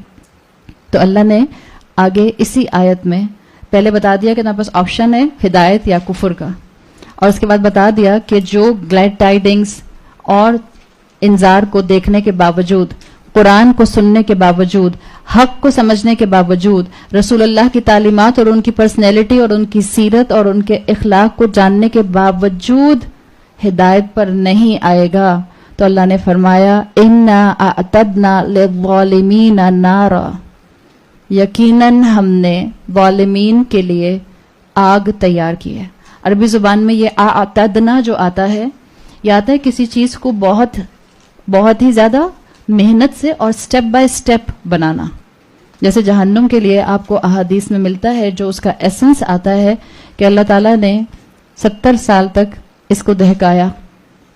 تو اللہ نے آگے اسی آیت میں پہلے بتا دیا کہ تمہارے پاس آپشن ہے ہدایت یا کفر کا، اور اس کے بعد بتا دیا کہ جو گلیڈ ٹائڈنگز اور انذار کو دیکھنے کے باوجود، قرآن کو سننے کے باوجود، حق کو سمجھنے کے باوجود، رسول اللہ کی تعلیمات اور ان کی پرسنالٹی اور ان کی سیرت اور ان کے اخلاق کو جاننے کے باوجود ہدایت پر نہیں آئے گا تو اللہ نے فرمایا اِنَّا أَعْتَدْنَا لِلظَّالِمِينَ نَارًا، یقیناً ہم نے ظالمین کے لیے آگ تیار کی ہے. عربی زبان میں یہ اعتدنا جو آتا ہے یہ آتا ہے کسی چیز کو بہت ہی زیادہ محنت سے اور سٹیپ بائی سٹیپ بنانا. جیسے جہنم کے لیے آپ کو احادیث میں ملتا ہے جو اس کا ایسنس آتا ہے کہ اللہ تعالیٰ نے 70 سال تک اس کو دہکایا،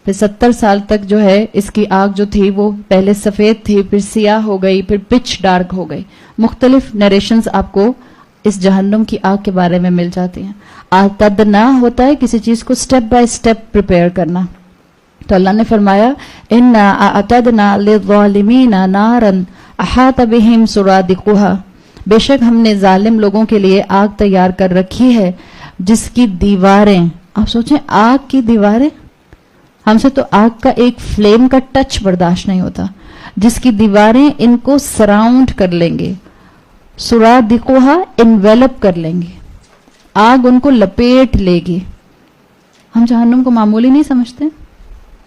پھر 70 سال تک جو ہے اس کی آگ جو تھی وہ پہلے سفید تھی، پھر سیاہ ہو گئی، پھر پچ ڈارک ہو گئی. مختلف نیریشنز آپ کو اس جہنم کی آگ کے بارے میں مل جاتی ہیں. اعتدنا ہوتا ہے کسی چیز کو سٹیپ بائی سٹیپ پریپیئر کرنا. تو اللہ نے فرمایا اِنَّا أَعْتَدْنَا لِلظَّالِمِينَ نَارًا أَحَاطَ بِهِمْ سُرَادِقُهَا، بے شک ہم نے ظالم لوگوں کے لیے آگ تیار کر رکھی ہے جس کی دیواریں، آپ سوچیں آگ کی دیواریں، ہم سے تو آگ کا ایک فلیم کا ٹچ برداشت نہیں ہوتا، جس کی دیواریں ان کو سراؤنڈ کر لیں گے، سُرَادِقُهَا انویلپ کر لیں گے، آگ ان کو لپیٹ لے گی. ہم جہنم کو معمولی نہیں سمجھتے،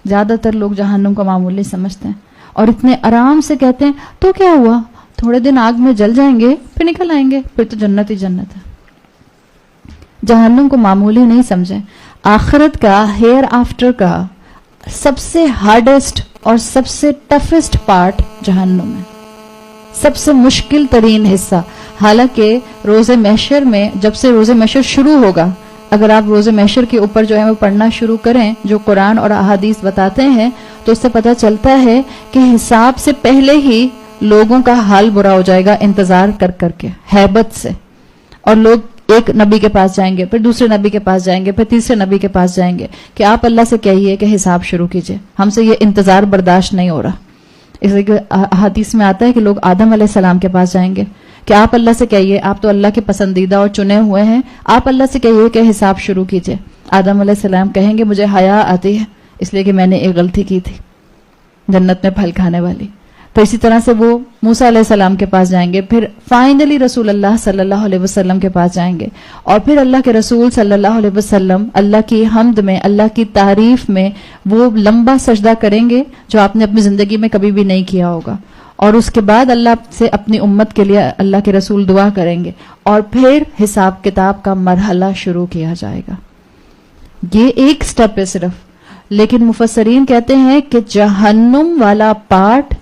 زیادہ تر لوگ جہنم کو معمولی سمجھتے ہیں اور اتنے آرام سے کہتے ہیں تو کیا ہوا، تھوڑے دن آگ میں جل جائیں گے پھر نکل آئیں گے، پھر تو جنت ہی جنت ہے. جہنم کو معمولی نہیں سمجھیں. آخرت کا، ہیئر آفٹر کا سب سے ہارڈسٹ اور سب سے ٹفسٹ پارٹ جہنم ہے، سب سے مشکل ترین حصہ. حالانکہ روز محشر میں، جب سے روز محشر شروع ہوگا، اگر آپ روز محشر کے اوپر جو ہے وہ پڑھنا شروع کریں جو قرآن اور احادیث بتاتے ہیں تو اس سے پتہ چلتا ہے کہ حساب سے پہلے ہی لوگوں کا حال برا ہو جائے گا انتظار کر کر کے، ہیبت سے. اور لوگ ایک نبی کے پاس جائیں گے، پھر دوسرے نبی کے پاس جائیں گے، پھر تیسرے نبی کے پاس جائیں گے کہ آپ اللہ سے کہیے کہ حساب شروع کیجئے، ہم سے یہ انتظار برداشت نہیں ہو رہا. اس لیے حدیث میں آتا ہے کہ لوگ آدم علیہ السلام کے پاس جائیں گے کہ آپ اللہ سے کہیے، آپ تو اللہ کے پسندیدہ اور چنے ہوئے ہیں، آپ اللہ سے کہیے کہ حساب شروع کیجئے. آدم علیہ السلام کہیں گے مجھے حیا آتی ہے اس لیے کہ میں نے ایک غلطی کی تھی جنت میں پھل کھانے والی. تو اسی طرح سے وہ موسیٰ علیہ السلام کے پاس جائیں گے، پھر فائنلی رسول اللہ صلی اللہ علیہ وسلم کے پاس جائیں گے، اور پھر اللہ کے رسول صلی اللہ علیہ وسلم اللہ کی حمد میں، اللہ کی تعریف میں وہ لمبا سجدہ کریں گے جو آپ نے اپنی زندگی میں کبھی بھی نہیں کیا ہوگا. اور اس کے بعد اللہ سے اپنی امت کے لیے اللہ کے رسول دعا کریں گے اور پھر حساب کتاب کا مرحلہ شروع کیا جائے گا. یہ ایک سٹیپ ہے صرف. لیکن مفسرین کہتے ہیں کہ جہنم والا پارٹ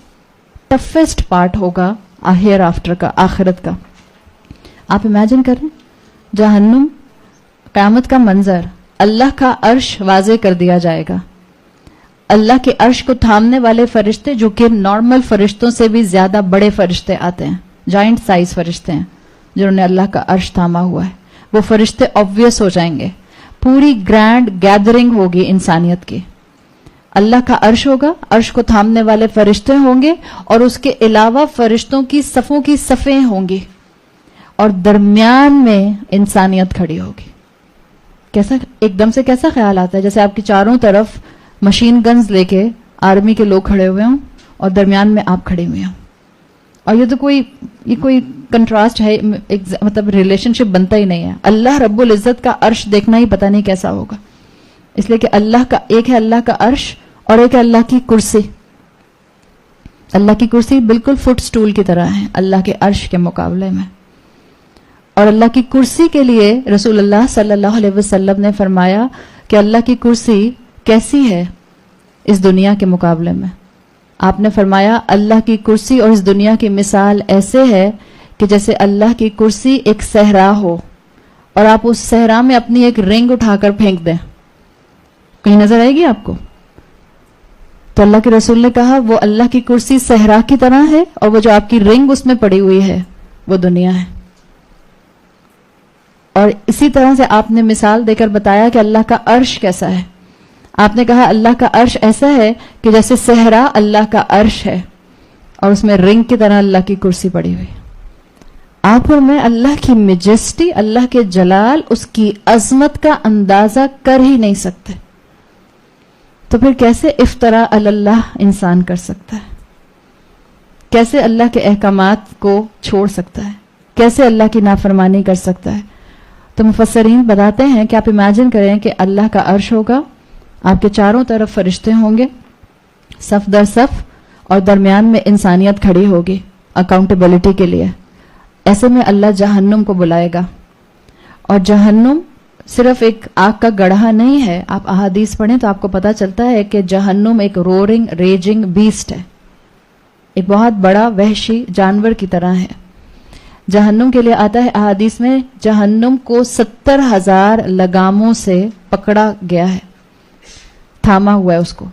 ٹفسٹ پارٹ ہوگا ہیئر آفٹر کا، آخرت کا. آپ امیجن کریں جہنم، قیامت کا منظر، اللہ کا عرش واضح کر دیا جائے گا، اللہ کے عرش کو تھامنے والے فرشتے جو کہ نارمل فرشتوں سے بھی زیادہ بڑے فرشتے آتے ہیں, جائنٹ سائز فرشتے ہیں جنہوں نے اللہ کا عرش تھاما ہوا ہے, وہ فرشتے آبویس ہو جائیں گے. پوری گرینڈ گیدرنگ ہوگی انسانیت کی. اللہ کا عرش ہوگا, عرش کو تھامنے والے فرشتے ہوں گے, اور اس کے علاوہ فرشتوں کی صفوں کی صفیں ہوں گی, اور درمیان میں انسانیت کھڑی ہوگی. کیسا ایک دم سے کیسا خیال آتا ہے, جیسے آپ کی چاروں طرف مشین گنز لے کے آرمی کے لوگ کھڑے ہوئے ہوں اور درمیان میں آپ کھڑے ہوئے ہوں. اور یہ تو کوئی کنٹراسٹ ہے, مطلب ریلیشن شپ بنتا ہی نہیں ہے. اللہ رب العزت کا عرش دیکھنا ہی پتہ نہیں کیسا ہوگا, اس لیے کہ ایک ہے اللہ کا عرش اور ایک ہے اللہ کی کرسی. اللہ کی کرسی بالکل فٹ سٹول کی طرح ہے اللہ کے عرش کے مقابلے میں. اور اللہ کی کرسی کے لیے رسول اللہ صلی اللہ علیہ وسلم نے فرمایا کہ اللہ کی کرسی کیسی ہے اس دنیا کے مقابلے میں. آپ نے فرمایا اللہ کی کرسی اور اس دنیا کی مثال ایسے ہے کہ جیسے اللہ کی کرسی ایک صحرا ہو اور آپ اس صحرا میں اپنی ایک رنگ اٹھا کر پھینک دیں, کہیں نظر آئے گی آپ کو؟ تو اللہ کے رسول نے کہا وہ اللہ کی کرسی صحرا کی طرح ہے, اور وہ جو آپ کی رنگ اس میں پڑی ہوئی ہے وہ دنیا ہے. اور اسی طرح سے آپ نے مثال دے کر بتایا کہ اللہ کا عرش کیسا ہے. آپ نے کہا اللہ کا عرش ایسا ہے کہ جیسے صحرا اللہ کا عرش ہے اور اس میں رنگ کی طرح اللہ کی کرسی پڑی ہوئی. آپ اور میں اللہ کی میجسٹی, اللہ کے جلال, اس کی عظمت کا اندازہ کر ہی نہیں سکتے. تو پھر کیسے افطرا علی اللہ انسان کر سکتا ہے؟ کیسے اللہ کے احکامات کو چھوڑ سکتا ہے؟ کیسے اللہ کی نافرمانی کر سکتا ہے؟ تو مفسرین بتاتے ہیں کہ آپ امیجن کریں کہ اللہ کا عرش ہوگا, آپ کے چاروں طرف فرشتے ہوں گے صف در صف, اور درمیان میں انسانیت کھڑی ہوگی اکاؤنٹیبلٹی کے لیے. ایسے میں اللہ جہنم کو بلائے گا, اور جہنم صرف ایک آگ کا گڑھا نہیں ہے. آپ احادیث پڑھیں تو آپ کو پتا چلتا ہے کہ جہنم ایک رورنگ ریجنگ بیسٹ ہے, ایک بہت بڑا وحشی جانور کی طرح ہے. جہنم کے لیے آتا ہے احادیث میں جہنم کو 70,000 لگاموں سے پکڑا گیا ہے, تھاما ہوا ہے اس کو,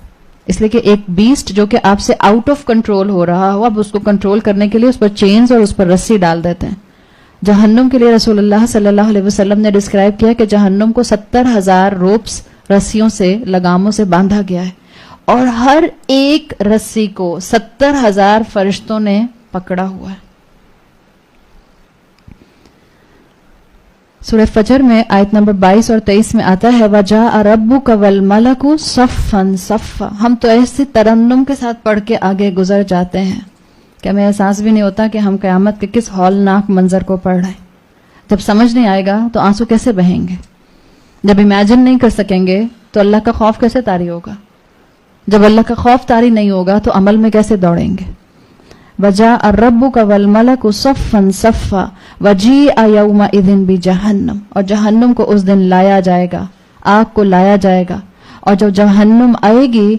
اس لیے کہ ایک بیسٹ جو کہ آپ سے آؤٹ آف کنٹرول ہو رہا ہو, اب اس کو کنٹرول کرنے کے لیے اس پر چینز اور اس پر رسی ڈال دیتے ہیں. جہنم کے لیے رسول اللہ صلی اللہ علیہ وسلم نے ڈسکرائب کیا کہ جہنم کو 70,000 روپس رسیوں سے لگاموں سے باندھا گیا ہے, اور ہر ایک رسی کو 70,000 فرشتوں نے پکڑا ہوا ہے. سورہ فجر میں آیت نمبر 22 اور 23 میں آتا ہے وَجَاءَ رَبُّكَ وَالْمَلَكُ صَفًّا صَفًّا. ہم تو ایسے ترنم کے ساتھ پڑھ کے آگے گزر جاتے ہیں کہ ہمیں احساس بھی نہیں ہوتا کہ ہم قیامت کے کس ہولناک منظر کو پڑھ رہے ہیں. جب سمجھ نہیں آئے گا تو آنسو کیسے بہیں گے؟ جب امیجن نہیں کر سکیں گے تو اللہ کا خوف کیسے طاری ہوگا؟ جب اللہ کا خوف طاری نہیں ہوگا تو عمل میں کیسے دوڑیں گے؟ وَجَاءَ رَبُّكَ وَالْمَلَكُ صَفًّا صَفًّا وَجِيءَ يَوْمَئِذٍ بِجَهَنَّمَ. اور جہنم کو اس دن لایا جائے گا, آگ کو لایا جائے گا. اور جب جہنم آئے گی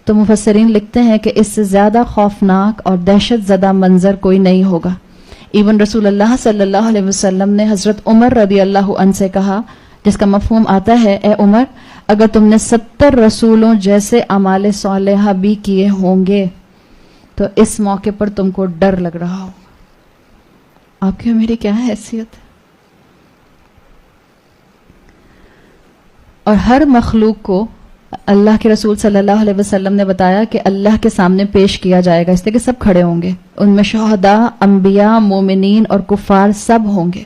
تو مفسرین لکھتے ہیں کہ اس سے زیادہ خوفناک اور دہشت زدہ منظر کوئی نہیں ہوگا. ایون رسول اللہ صلی اللہ علیہ وسلم نے حضرت عمر رضی اللہ عنہ سے کہا, جس کا مفہوم آتا ہے اے عمر, اگر تم نے 70 رسولوں جیسے اعمال صالحہ بھی کیے ہوں گے تو اس موقع پر تم کو ڈر لگ رہا ہو. آپ کی میری کیا حیثیت ہے؟ اور ہر مخلوق کو اللہ کے رسول صلی اللہ علیہ وسلم نے بتایا کہ اللہ کے سامنے پیش کیا جائے گا, اس لیے کہ سب کھڑے ہوں گے. ان میں شہداء, انبیاء, مومنین اور کفار سب ہوں گے.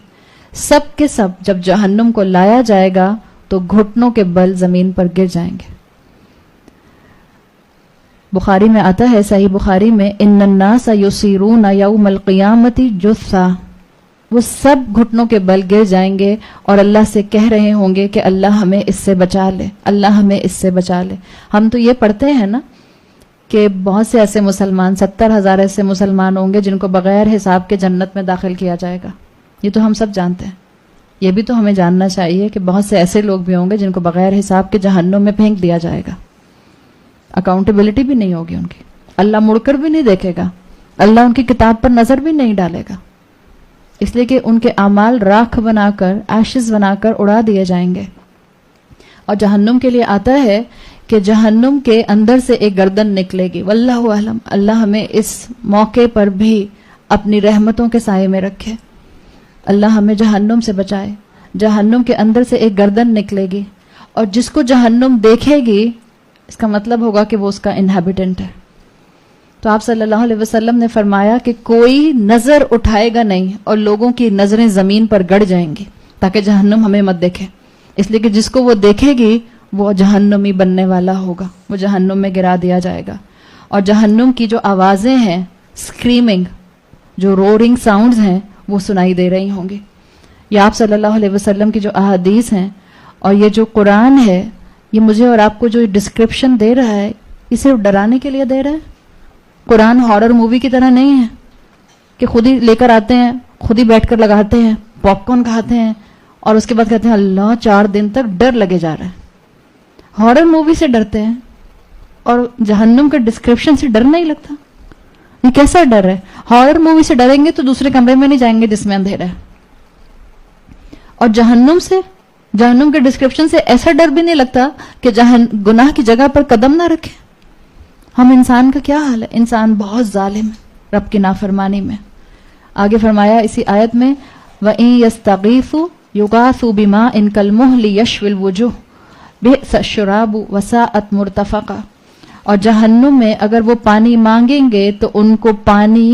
سب کے سب جب جہنم کو لایا جائے گا تو گھٹنوں کے بل زمین پر گر جائیں گے. بخاری میں آتا ہے, صحیح بخاری میں, ان الناس یصیرون یوم القیامت جثا. وہ سب گھٹنوں کے بل گر جائیں گے اور اللہ سے کہہ رہے ہوں گے کہ اللہ ہمیں اس سے بچا لے, اللہ ہمیں اس سے بچا لے. ہم تو یہ پڑھتے ہیں نا کہ بہت سے ایسے مسلمان, 70,000 ایسے مسلمان ہوں گے جن کو بغیر حساب کے جنت میں داخل کیا جائے گا. یہ تو ہم سب جانتے ہیں. یہ بھی تو ہمیں جاننا چاہیے کہ بہت سے ایسے لوگ بھی ہوں گے جن کو بغیر حساب کے جہنم میں پھینک دیا جائے گا. اکاؤنٹیبلٹی بھی نہیں ہوگی ان کی, اللہ مڑ کر بھی نہیں دیکھے گا, اللہ ان کی کتاب پر نظر بھی نہیں ڈالے گا, اس لیے کہ ان کے اعمال راکھ بنا کر, ایشز بنا کر اڑا دیے جائیں گے. اور جہنم کے لیے آتا ہے کہ جہنم کے اندر سے ایک گردن نکلے گی. واللہ اعلم, اللہ ہمیں اس موقع پر بھی اپنی رحمتوں کے سائے میں رکھے. اللہ ہمیں جہنم سے بچائے. جہنم کے اندر سے ایک گردن نکلے گی, اور جس کو جہنم دیکھے گی اس کا مطلب ہوگا کہ وہ اس کا انہیبیٹنٹ ہے. تو آپ صلی اللہ علیہ وسلم نے فرمایا کہ کوئی نظر اٹھائے گا نہیں, اور لوگوں کی نظریں زمین پر گڑ جائیں گی تاکہ جہنم ہمیں مت دیکھے. اس لیے کہ جس کو وہ دیکھے گی وہ جہنمی بننے والا ہوگا, وہ جہنم میں گرا دیا جائے گا. اور جہنم کی جو آوازیں ہیں, اسکریمنگ, جو رورنگ ساؤنڈز ہیں, وہ سنائی دے رہی ہوں گی. یہ آپ صلی اللہ علیہ وسلم کی جو احادیث ہیں اور یہ جو قرآن ہے, یہ مجھے اور آپ کو جو ڈسکرپشن دے رہا ہے, یہ صرف ڈرانے کے لیے دے رہا ہے. قرآن ہارر مووی کی طرح نہیں ہے کہ خود ہی لے کر آتے ہیں, خود ہی بیٹھ کر لگاتے ہیں, پاپ کارن کھاتے ہیں اور اس کے بعد کہتے ہیں اللہ 4 دن تک ڈر لگے جا رہا ہے. ہارر مووی سے ڈرتے ہیں اور جہنم کے ڈسکرپشن سے ڈر نہیں لگتا. یہ کیسا ڈر ہے؟ ہارر مووی سے ڈریں گے تو دوسرے کمرے میں نہیں جائیں گے جس میں اندھیرا ہے, اور جہنم سے, جہنم کے ڈسکرپشن سے ایسا ڈر بھی نہیں لگتا کہ گناہ کی جگہ پر قدم نہ رکھے. ہم انسان کا کیا حال ہے؟ انسان بہت ظالم ہے رب کی نافرمانی میں. آگے فرمایا اسی آیت میں وَإِن يَسْتَغِيثُوا يُغَاثُوا بِمَاءٍ كَالْمُهْلِ يَشْوِي الْوُجُوهَ بِئْسَ الشَّرَابُ وَسَاءَتْ مُرْتَفَقًا. اور جہنم میں اگر وہ پانی مانگیں گے تو ان کو پانی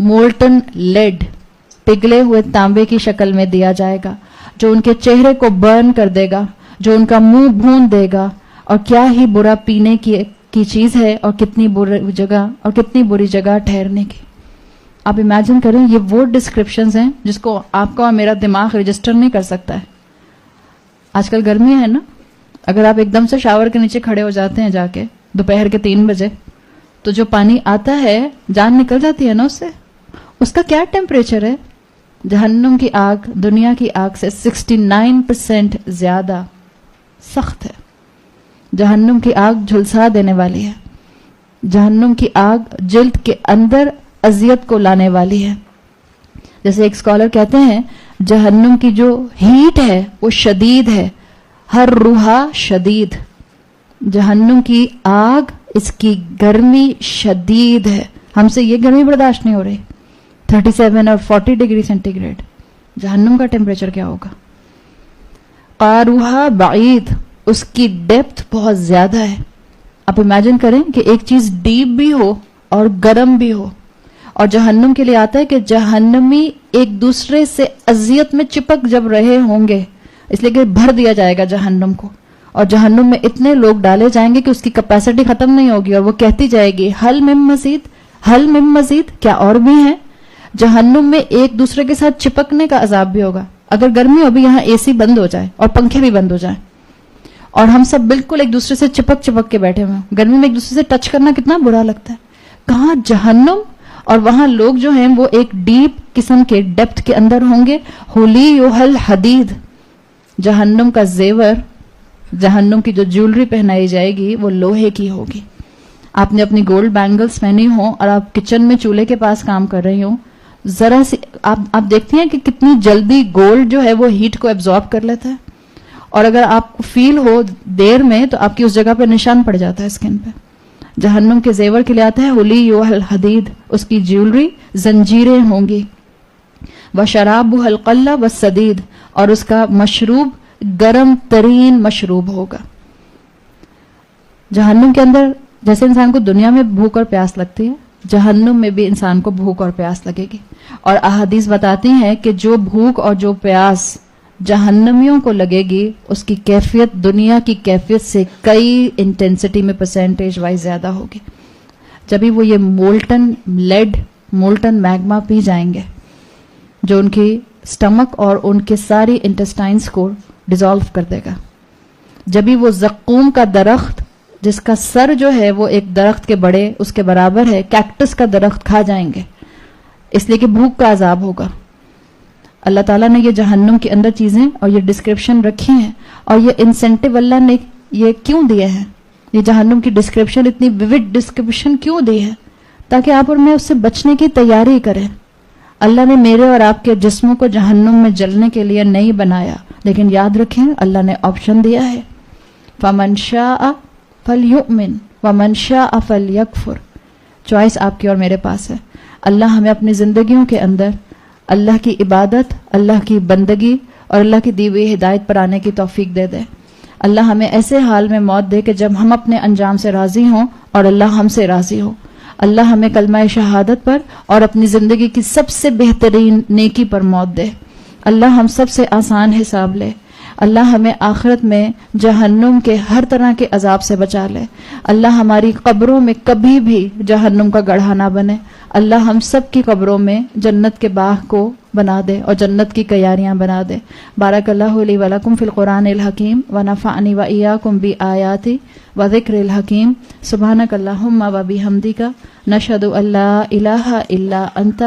مولٹن لیڈ, پگھلے ہوئے تانبے کی شکل میں دیا جائے گا, جو ان کے چہرے کو برن کر دے گا, جو ان کا منہ بھون دے گا. اور کیا ہی برا پینے کی چیز ہے, اور کتنی بری جگہ ٹھہرنے کی. آپ امیجن کریں, یہ وہ ڈسکرپشنز ہیں جس کو آپ کا اور میرا دماغ رجسٹر نہیں کر سکتا ہے. آج کل گرمی ہے نا, اگر آپ ایک دم سے شاور کے نیچے کھڑے ہو جاتے ہیں جا کے دوپہر کے 3 بجے, تو جو پانی آتا ہے جان نکل جاتی ہے نا اس سے. اس کا کیا ٹیمپریچر ہے؟ جہنم کی آگ دنیا کی آگ سے 69% زیادہ سخت ہے. جہنم کی آگ جھلسا دینے والی ہے. جہنم کی آگ جلد کے اندر اذیت کو لانے والی ہے. جیسے ایک اسکالر کہتے ہیں جہنم کی جو ہیٹ ہے وہ شدید ہے, ہر روحا شدید. جہنم کی آگ, اس کی گرمی شدید ہے. ہم سے یہ گرمی برداشت نہیں ہو رہی, 37 اور 40 ڈگری سینٹی گریڈ. جہنم کا ٹیمپریچر کیا ہوگا؟ قاروہا بعید, اس کی ڈیپتھ بہت زیادہ ہے. آپ امیجن کریں کہ ایک چیز ڈیپ بھی ہو اور گرم بھی ہو. اور جہنم کے لیے آتا ہے کہ جہنمی ایک دوسرے سے اذیت میں چپک جب رہے ہوں گے, اس لیے کہ بھر دیا جائے گا جہنم کو, اور جہنم میں اتنے لوگ ڈالے جائیں گے کہ اس کی کیپیسٹی ختم نہیں ہوگی, اور وہ کہتی جائے گی حل من مزید, حل من مزید, کیا اور بھی ہیں؟ جہنم میں ایک دوسرے کے ساتھ چپکنے کا عذاب بھی ہوگا. اگر گرمی ہو بھی یہاں اے سی بند ہو جائے اور پنکھے بھی بند ہو جائیں, اور ہم سب بالکل ایک دوسرے سے چپک کے بیٹھے ہوئے. گرمی میں ایک دوسرے سے ٹچ کرنا کتنا برا لگتا ہے. کہاں جہنم, اور وہاں لوگ جو ہیں وہ ایک ڈیپ قسم کے ڈیپتھ کے اندر ہوں گے. حلیہل حدید, جہنم کا زیور, جہنم کی جو جیولری پہنائی جائے گی وہ لوہے کی ہوگی. آپ نے اپنی گولڈ بینگلز پہنی ہوں اور آپ کچن میں چولہے کے پاس کام کر رہی ہوں, ذرا سی آپ دیکھتی ہیں کہ کتنی جلدی گولڈ جو ہے وہ ہیٹ کو ایبزارب کر لیتا ہے, اور اگر آپ کو فیل ہو دیر میں تو آپ کی اس جگہ پہ نشان پڑ جاتا ہے اسکن پہ. جہنم کے زیور کے لیے آتا ہے حلیہل حدید, اس کی جیولری زنجیریں ہوں گی. وشرابہ القلہ والسدید, اور اس کا مشروب گرم ترین مشروب ہوگا. جہنم کے اندر جیسے انسان کو دنیا میں بھوک اور پیاس لگتی ہے, جہنم میں بھی انسان کو بھوک اور پیاس لگے گی. اور احادیث بتاتی ہیں کہ جو بھوک اور جو پیاس جہنمیوں کو لگے گی اس کی کیفیت دنیا کی کیفیت سے کئی انٹینسٹی میں پرسنٹیج وائز زیادہ ہوگی. جبھی وہ یہ مولٹن لیڈ, مولٹن میگما پی جائیں گے جو ان کی سٹمک اور ان کے ساری انٹسٹائنز کو ڈیزالو کر دے گا. جبھی وہ زقوم کا درخت, جس کا سر جو ہے وہ ایک درخت کے بڑے اس کے برابر ہے, کیکٹس کا درخت کھا جائیں گے, اس لیے کہ بھوک کا عذاب ہوگا. اللہ تعالیٰ نے یہ جہنم کے اندر چیزیں اور یہ ڈسکرپشن رکھی ہیں, اور یہ انسینٹیو اللہ نے یہ کیوں دیے ہیں, یہ جہنم کی ڈسکرپشن اتنی ویوڈ ڈسکرپشن کیوں دی ہے؟ تاکہ آپ اور میں اس سے بچنے کی تیاری کریں. اللہ نے میرے اور آپ کے جسموں کو جہنم میں جلنے کے لیے نہیں بنایا, لیکن یاد رکھیں اللہ نے آپشن دیا ہے. فمن شاء فَلْيُؤْمِنْ وَمَنْ شَاءَ فَلْيَكْفُرْ. چوائس آپ کی اور میرے پاس ہے. اللہ ہمیں اپنی زندگیوں کے اندر اللہ کی عبادت، اللہ کی بندگی اور اللہ کی دی ہوئی ہدایت پر آنے کی توفیق دے دے. اللہ ہمیں ایسے حال میں موت دے کہ جب ہم اپنے انجام سے راضی ہوں اور اللہ ہم سے راضی ہو. اللہ ہمیں کلمہ شہادت پر اور اپنی زندگی کی سب سے بہترین نیکی پر موت دے. اللہ ہم سب سے آسان حساب لے. اللہ ہمیں آخرت میں جہنم کے ہر طرح کے عذاب سے بچا لے. اللہ ہماری قبروں میں کبھی بھی جہنم کا گڑھا نہ بنے. اللہ ہم سب کی قبروں میں جنت کے باغ کو بنا دے اور جنت کی کیاریاں بنا دے. بارک اللہ لی و لکم فی القرآن الحکیم ونفعنی و ایاکم بآیاتی و ذکر الحکیم. سبحانک اللہم و بحمدک نشہد ان لا الہ الا انت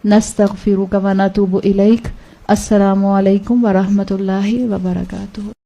نستغفرک و نتوب الیک. السلام علیکم ورحمۃ اللہ وبرکاتہ.